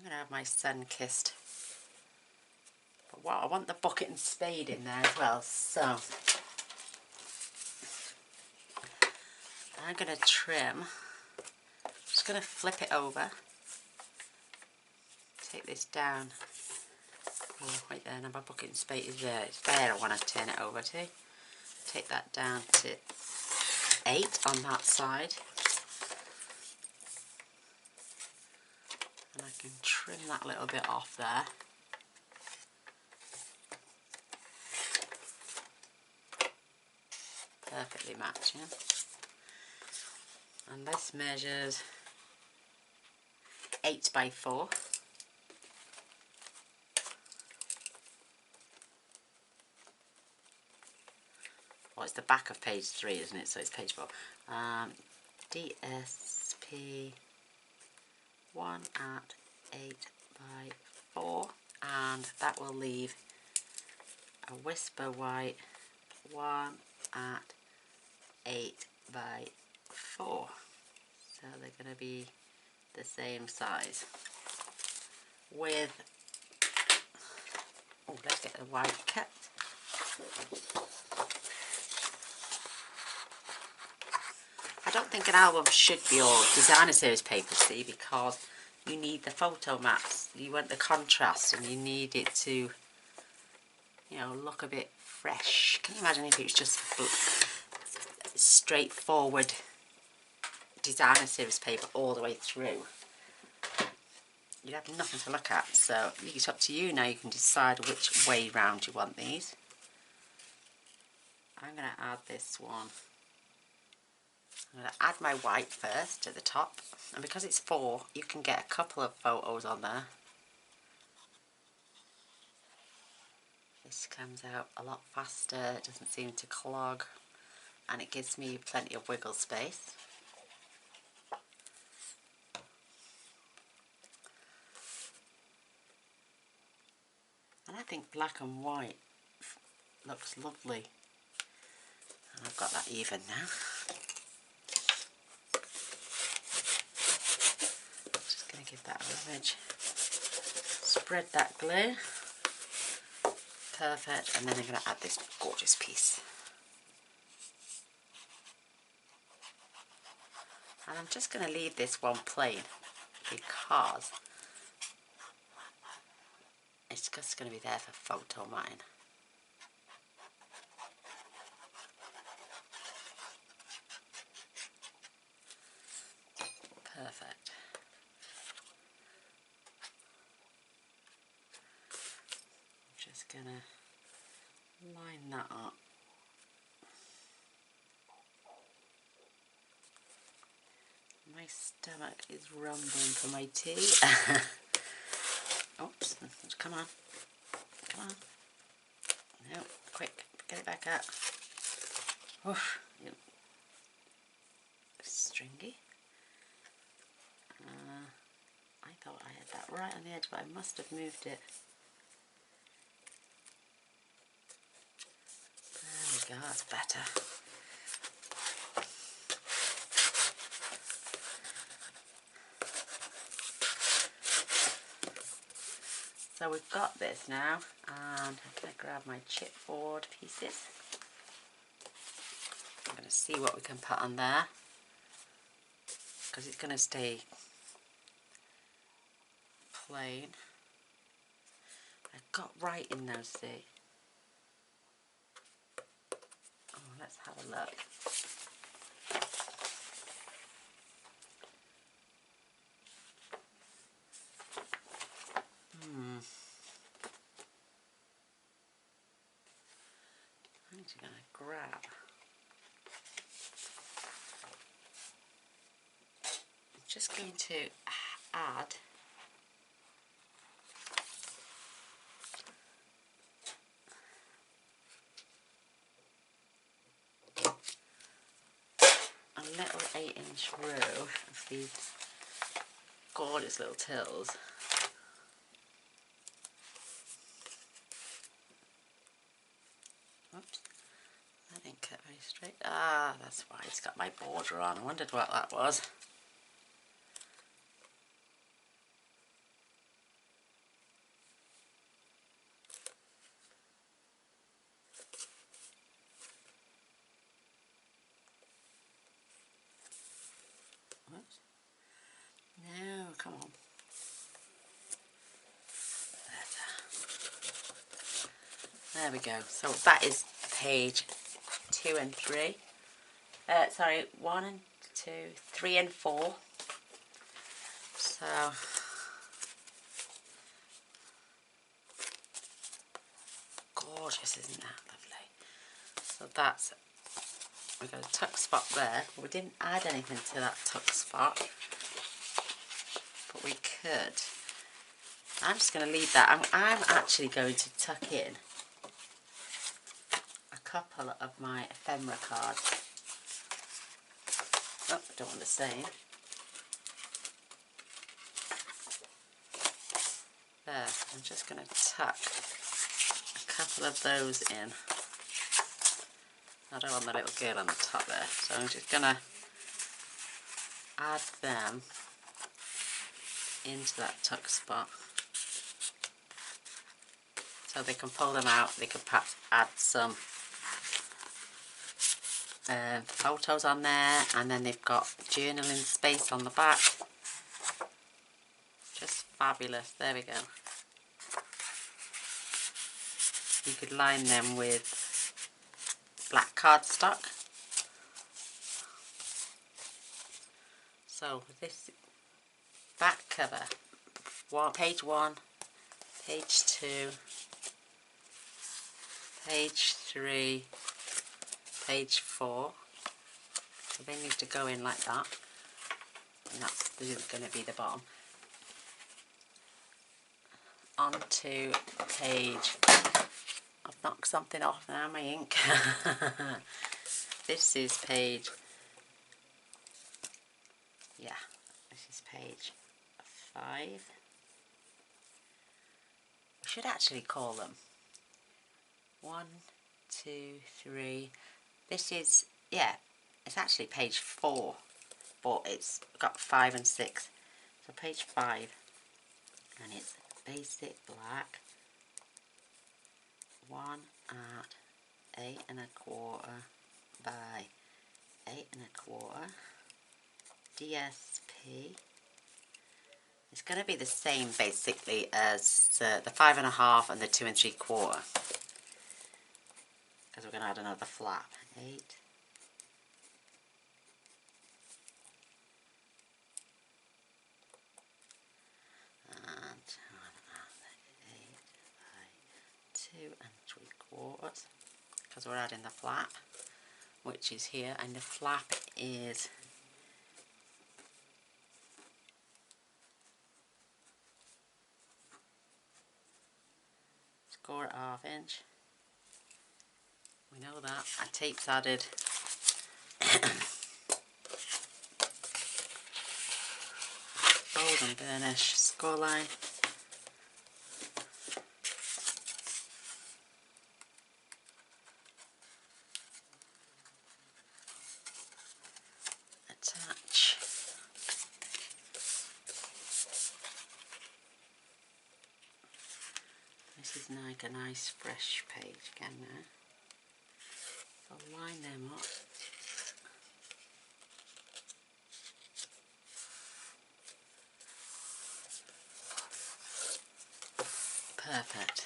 A: have my sun-kissed. But what I want the bucket and spade in there as well. So I'm going to trim. Just going to flip it over. Take this down. Oh, right there, now my bucket and spade is there. It's there I want to turn it over to. Take that down to 8 on that side. And I can trim that little bit off there. Perfectly matching. And this measures 8 by 4. Well, it's the back of page 3, isn't it? So it's page 4. DSP 1 at 8 by 4, and that will leave a whisper white 1 at 8 by 4. So they're going to be the same size. With, oh, let's get the white cut. I don't think an album should be all designer series paper, see, because you need the photo maps, you want the contrast, and you need it to, you know, look a bit fresh. Can you imagine if it was just straightforward designer series paper all the way through? You'd have nothing to look at. So it's up to you now. You can decide which way round you want these. I'm going to add this one I'm going to add my white first at the top, and because it's 4 you can get a couple of photos on there. This comes out a lot faster, it doesn't seem to clog, and it gives me plenty of wiggle space. And I think black and white looks lovely. And I've got that even now. Just going to give that a rummage. Spread that glue. Perfect. And then I'm going to add this gorgeous piece. And I'm just going to leave this one plain because it's just going to be there for photo mine. Perfect. I'm just going to line that up. My stomach is rumbling for my tea. Oops, come on. Come on. No, quick, get it back up. Oof, stringy. I thought I had that right on the edge, but I must have moved it. There we go, that's better. So we've got this now, and I'm going to grab my chipboard pieces. I'm going to see what we can put on there, because it's going to stay plain. I got right in those, see. Oh, let's have a look. I'm just going to grab. I'm just going to add a little 8-inch row of these gorgeous little tills. Oops, that didn't cut very straight. Ah, that's why it's got my border on. I wondered what that was. Oops. No, come on. There we go. So that is page 2 and 3. Sorry, 1 and 2, 3 and 4. So gorgeous, isn't that lovely? So that's, we've got a tuck spot there. We didn't add anything to that tuck spot, but we could. I'm just going to leave that. I'm actually going to tuck in a couple of my ephemera cards. Oh, I don't want the same. There, I'm just going to tuck a couple of those in. I don't want the little girl on the top there, so I'm just going to add them into that tuck spot. So they can pull them out, they could perhaps add some photos on there, and then they've got journaling space on the back. Just fabulous. There we go. You could line them with black cardstock. So this back cover, page 1, page 2, page 3, page 4, So they need to go in like that, and that's going to be the bottom. On to page, I've knocked something off now, my ink. This is page, yeah, this is page 5. We should actually call them 1, 2, 3. This is, yeah, it's actually page 4, but it's got 5 and 6. So page 5, and it's basic black, 1 at 8 1/4 by 8 1/4 DSP. It's going to be the same basically as the 5 1/2 and the 2 3/4, because we're going to add another flap. 8 and 8 by 2 3/4, because we're adding the flap, which is here, and the flap is score at 1/2 inch. We know that. And tape's added. Gold and burnish score line. Attach. This is like a nice fresh page again now. So I'll line them up. Perfect.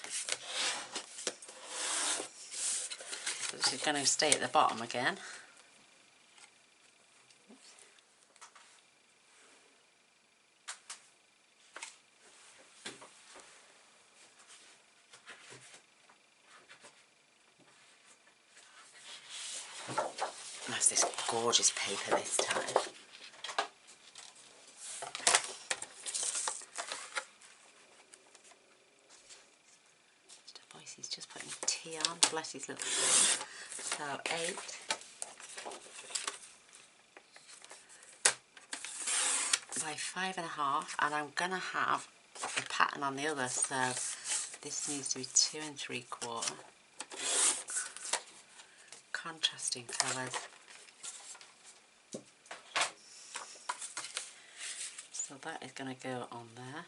A: So this is going to stay at the bottom again. That's this gorgeous paper this time. Mr. Boyce is just putting tea on, bless his little thing. So 8 by 5 1/2, and I'm going to have the pattern on the other, so this needs to be 2 3/4. Contrasting colours. So that is going to go on there.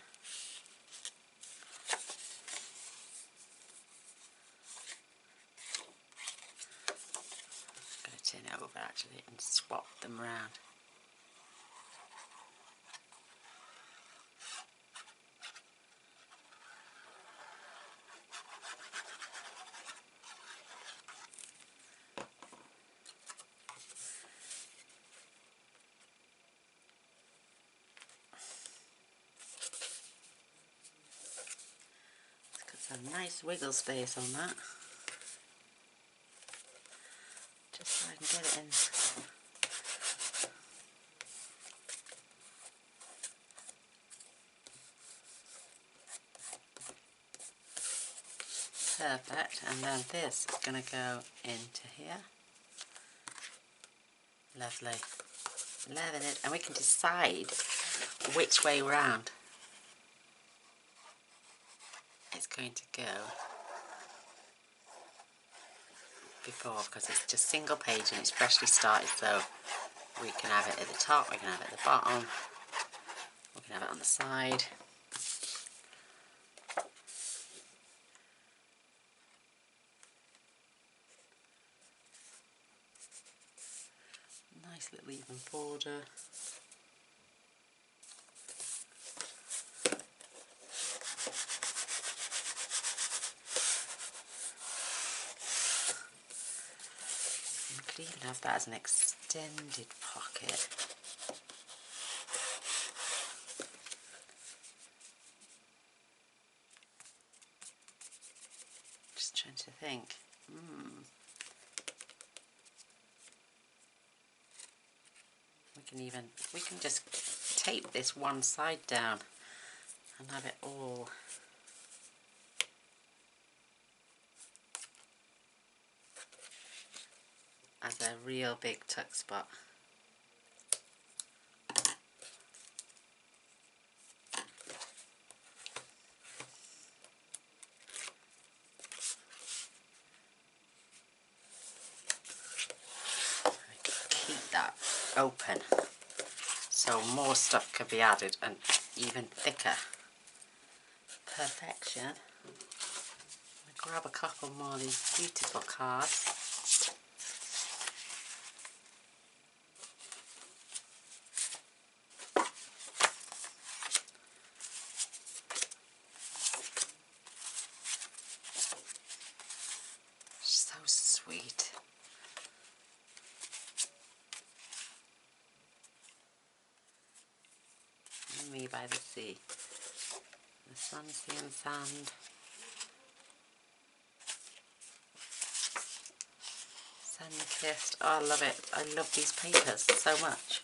A: I'm going to turn it over actually and swap them around. Some nice wiggle space on that, just so I can get it in. Perfect, and then this is going to go into here. Lovely. Loving it, and we can decide which way round it's going to go before, because it's just single page and it's freshly started, so we can have it at the top, we can have it at the bottom, we can have it on the side. Nice little even border. You could even have that as an extended pocket. Just trying to think. we can just tape this one side down and have it all as a real big tuck spot. Keep that open so more stuff can be added and even thicker. Perfection. I'm going to grab a couple more of these beautiful cards. So sweet. Me by the sea. The sun, sea and sand. Sun-kissed. Oh, I love it. I love these papers so much.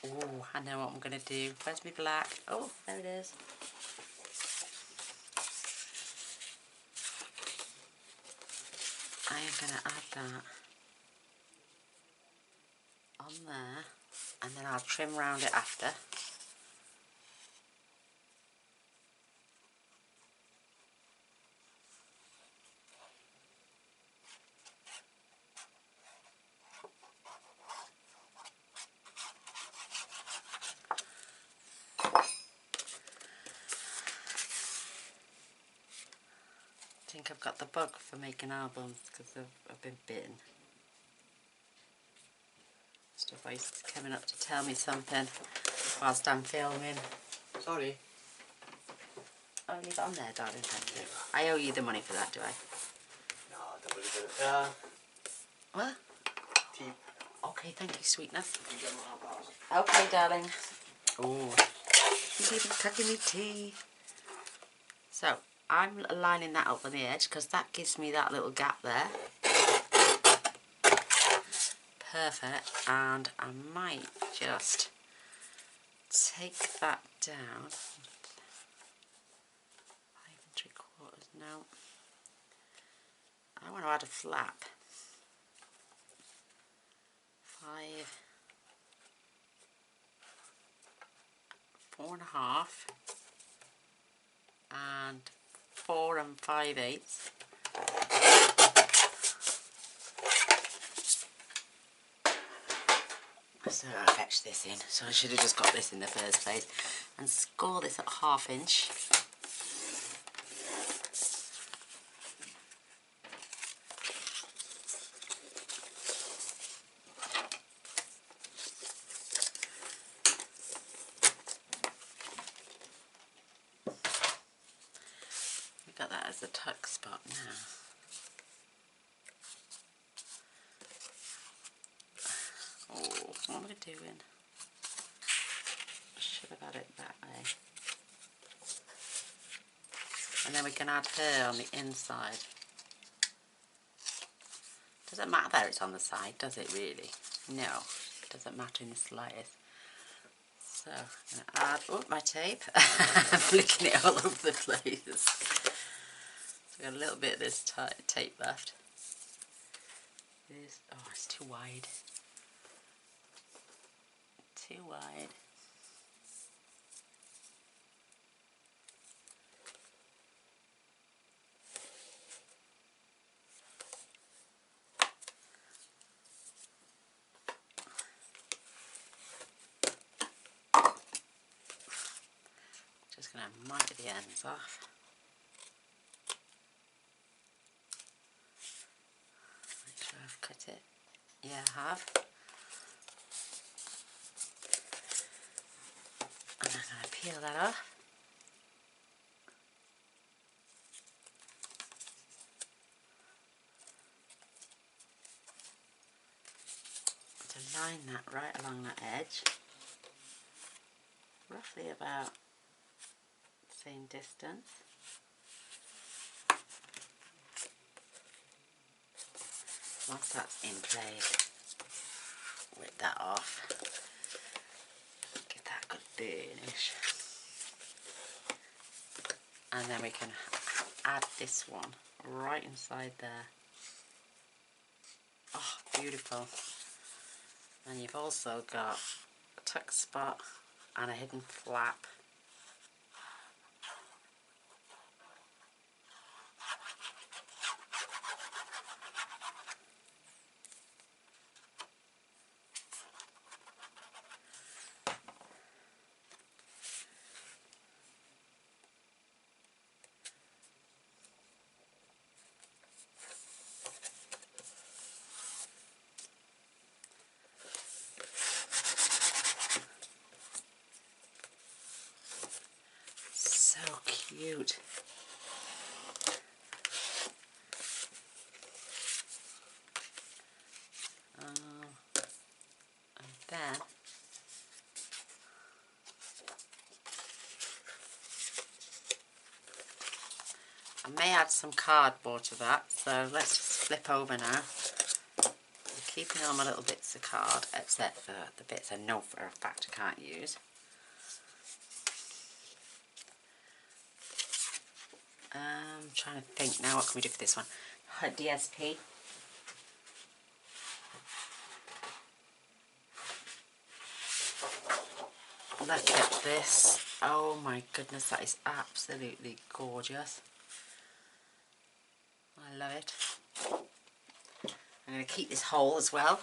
A: Oh, I know what I'm going to do. Where's my black? Oh, there it is. I am going to add that on there, and then I'll trim round it after. I think I've got the bug for making albums because I've been bitten. Stuff is coming up to tell me something whilst I'm filming.
B: Sorry.
A: Oh, leave it on there, darling, thank you. I owe you the money for that, do I?
B: No, don't worry about it.
A: What?
B: Tea.
A: Okay, thank you, sweetness.
B: You get my half
A: Okay, darling. Oh, he's even cooking me tea. So, I'm lining that up on the edge because that gives me that little gap there. Perfect. And I might just take that down. 5 3/4. No. I want to add a flap. 5, 4 1/2, and 4 5/8. So I'll fetch this in, so I should have just got this in the first place, and score this at 1/2 inch. We've got that as the tuck spot now. Oh, what am I doing? Should have had it that way. And then we can add her on the inside. Doesn't matter it's on the side, does it really? No, it doesn't matter in the slightest. So I'm going to add, oh, my tape. I'm flicking it all over the place. So I've got a little bit of this tape left. This, oh, it's too wide. Too wide. Just going to mite the ends off. Make sure I've cut it. Yeah, I have. And I'm going to peel that off. To line that right along that edge. Roughly about same distance. Once that's in place, rip that off, give that a good burnish, and then we can add this one right inside there. Oh, beautiful. And you've also got a tuck spot and a hidden flap. So cute. And then I may add some cardboard to that, so let's just flip over now. I'm keeping all my little bits of card, except for the bits I know for a fact I can't use. I'm trying to think now, what can we do for this one? DSP. Look at this. Oh my goodness, that is absolutely gorgeous. I love it. I'm going to keep this whole as well.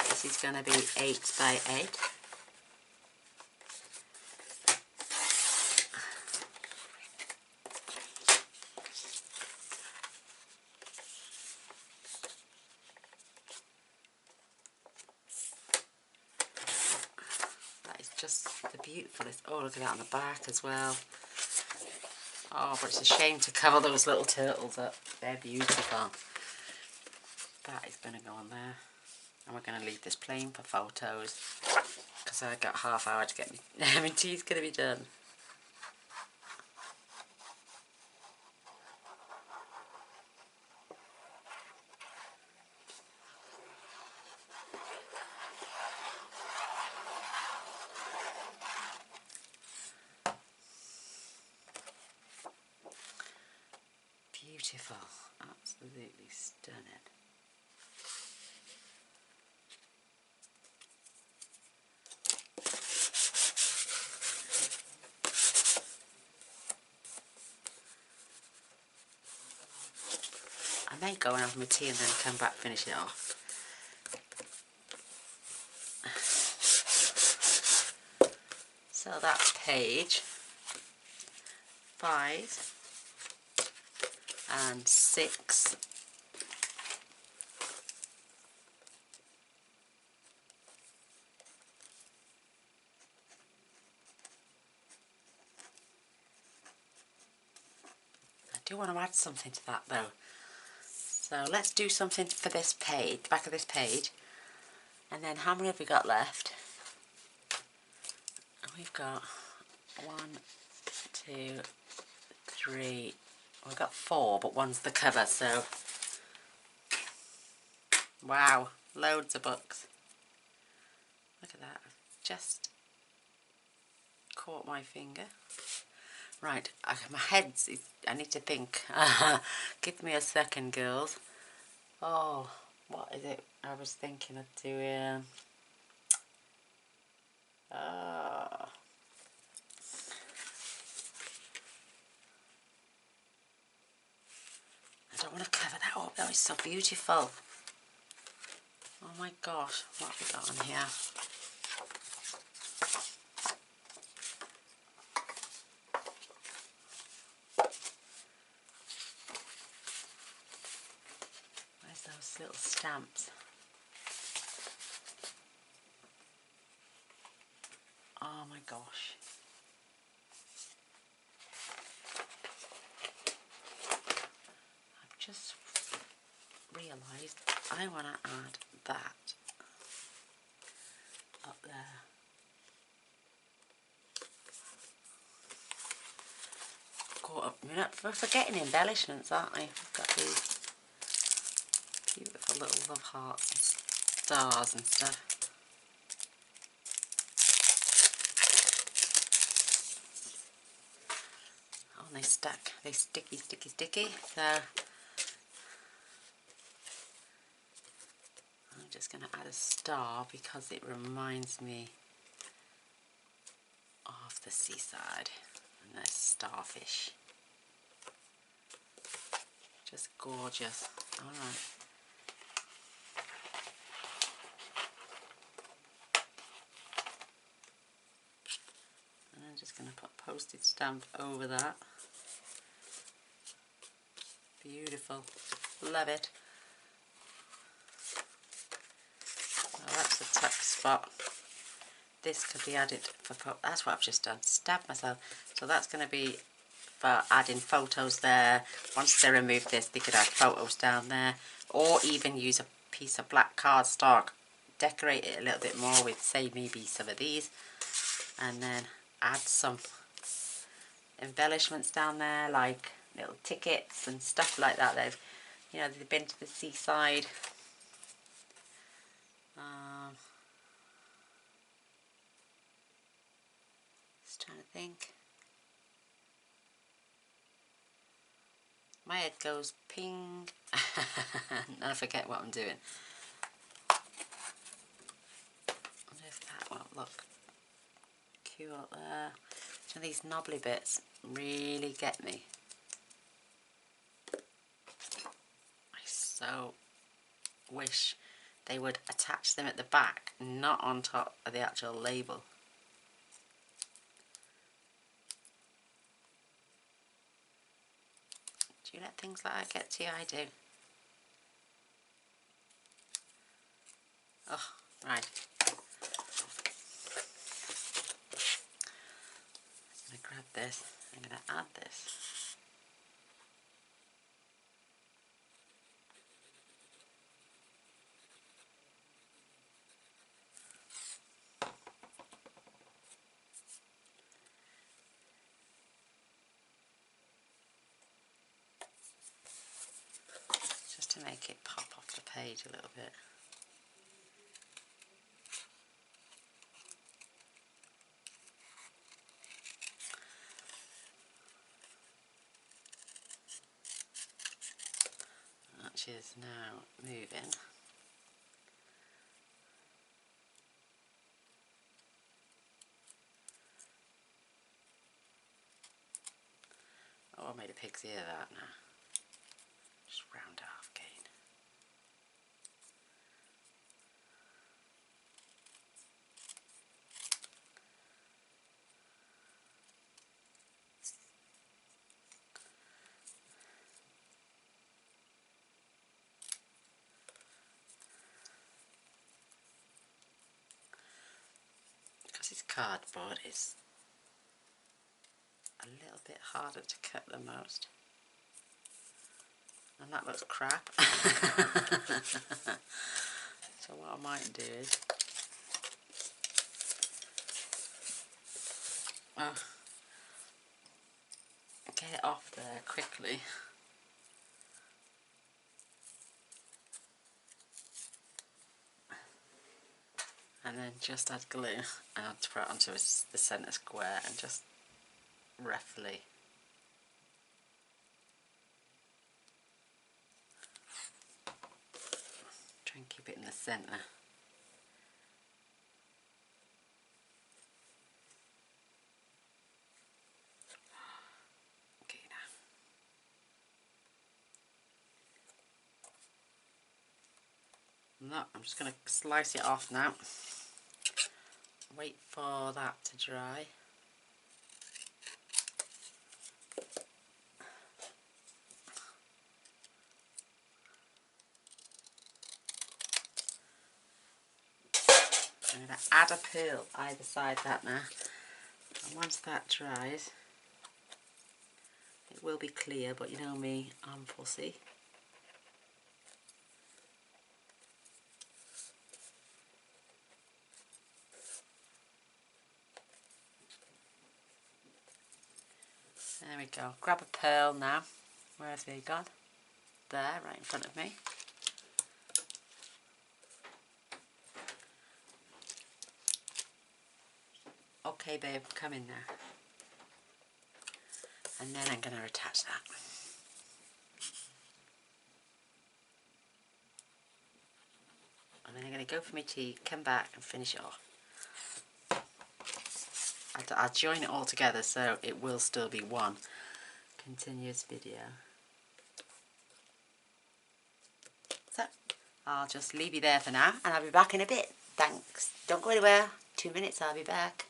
A: This is going to be 8 by 8. That is just the beautifulest. Oh, look at that on the back as well. Oh, but it's a shame to cover those little turtles up. They're beautiful. That is going to go on there. And we're going to leave this plain for photos, because I've got half hour to get my tea's going to be done. Beautiful, absolutely stunning. I may go and have my tea and then come back finish it off. So that's page 5 and 6. I do want to add something to that though. So let's do something for this page, back of this page. And then how many have we got left? We've got 1, 2, 3. We've got 4, but one's the cover, so wow, loads of books. Look at that, I've just caught my finger. Right, my head's, I need to think. Give me a second, girls. Oh, what is it I was thinking of doing? I don't want to cover that up, that was so beautiful. Oh my gosh, what have we got on here? Where's those little stamps? Oh my gosh. I've just realised I want to add that up there. we're forgetting embellishments, aren't we? We've got these beautiful little love hearts and stars and stuff. Oh, and they stack. They sticky. So I'm just going to add a star because it reminds me of the seaside and the starfish. Just gorgeous. Alright. And I'm just going to put postage stamp over that. Beautiful. Love it. Well, that's the tuck spot. This could be added for, that's what I've just done, stabbed myself. So that's going to be for adding photos there. Once they remove this, they could add photos down there, or even use a piece of black cardstock, decorate it a little bit more with, say, maybe some of these, and then add some embellishments down there, like little tickets and stuff like that. They've been to the seaside. Just trying to think. My head goes ping and I forget what I'm doing. What if that won't look cute up there? So these knobbly bits really get me. I so wish they would attach them at the back, not on top of the actual label. Do you let things like that get to you? I do. Oh, right. I'm going to grab this. I'm going to add this. Just to make it pop off the page a little bit. Which is now moving. Oh, I made a pig's ear that now. Just round it off again. Because it's cardboard, it's a little bit harder to cut than most. And that looks crap. So what I might do is get it off there quickly. And then just add glue and I'll put it onto the centre square and just roughly try and keep it in the centre. Okay, now. No, I'm just going to slice it off now. Wait for that to dry. I'm going to add a pearl either side that now. And once that dries, it will be clear, but you know me, I'm fussy. There we go. Grab a pearl now. Where have they gone? There, right in front of me. Okay, babe, come in now. And then I'm going to attach that. And then I'm going to go for my tea, come back and finish it off. I'll join it all together so it will still be one continuous video. So I'll just leave you there for now and I'll be back in a bit. Thanks. Don't go anywhere. 2 minutes, I'll be back.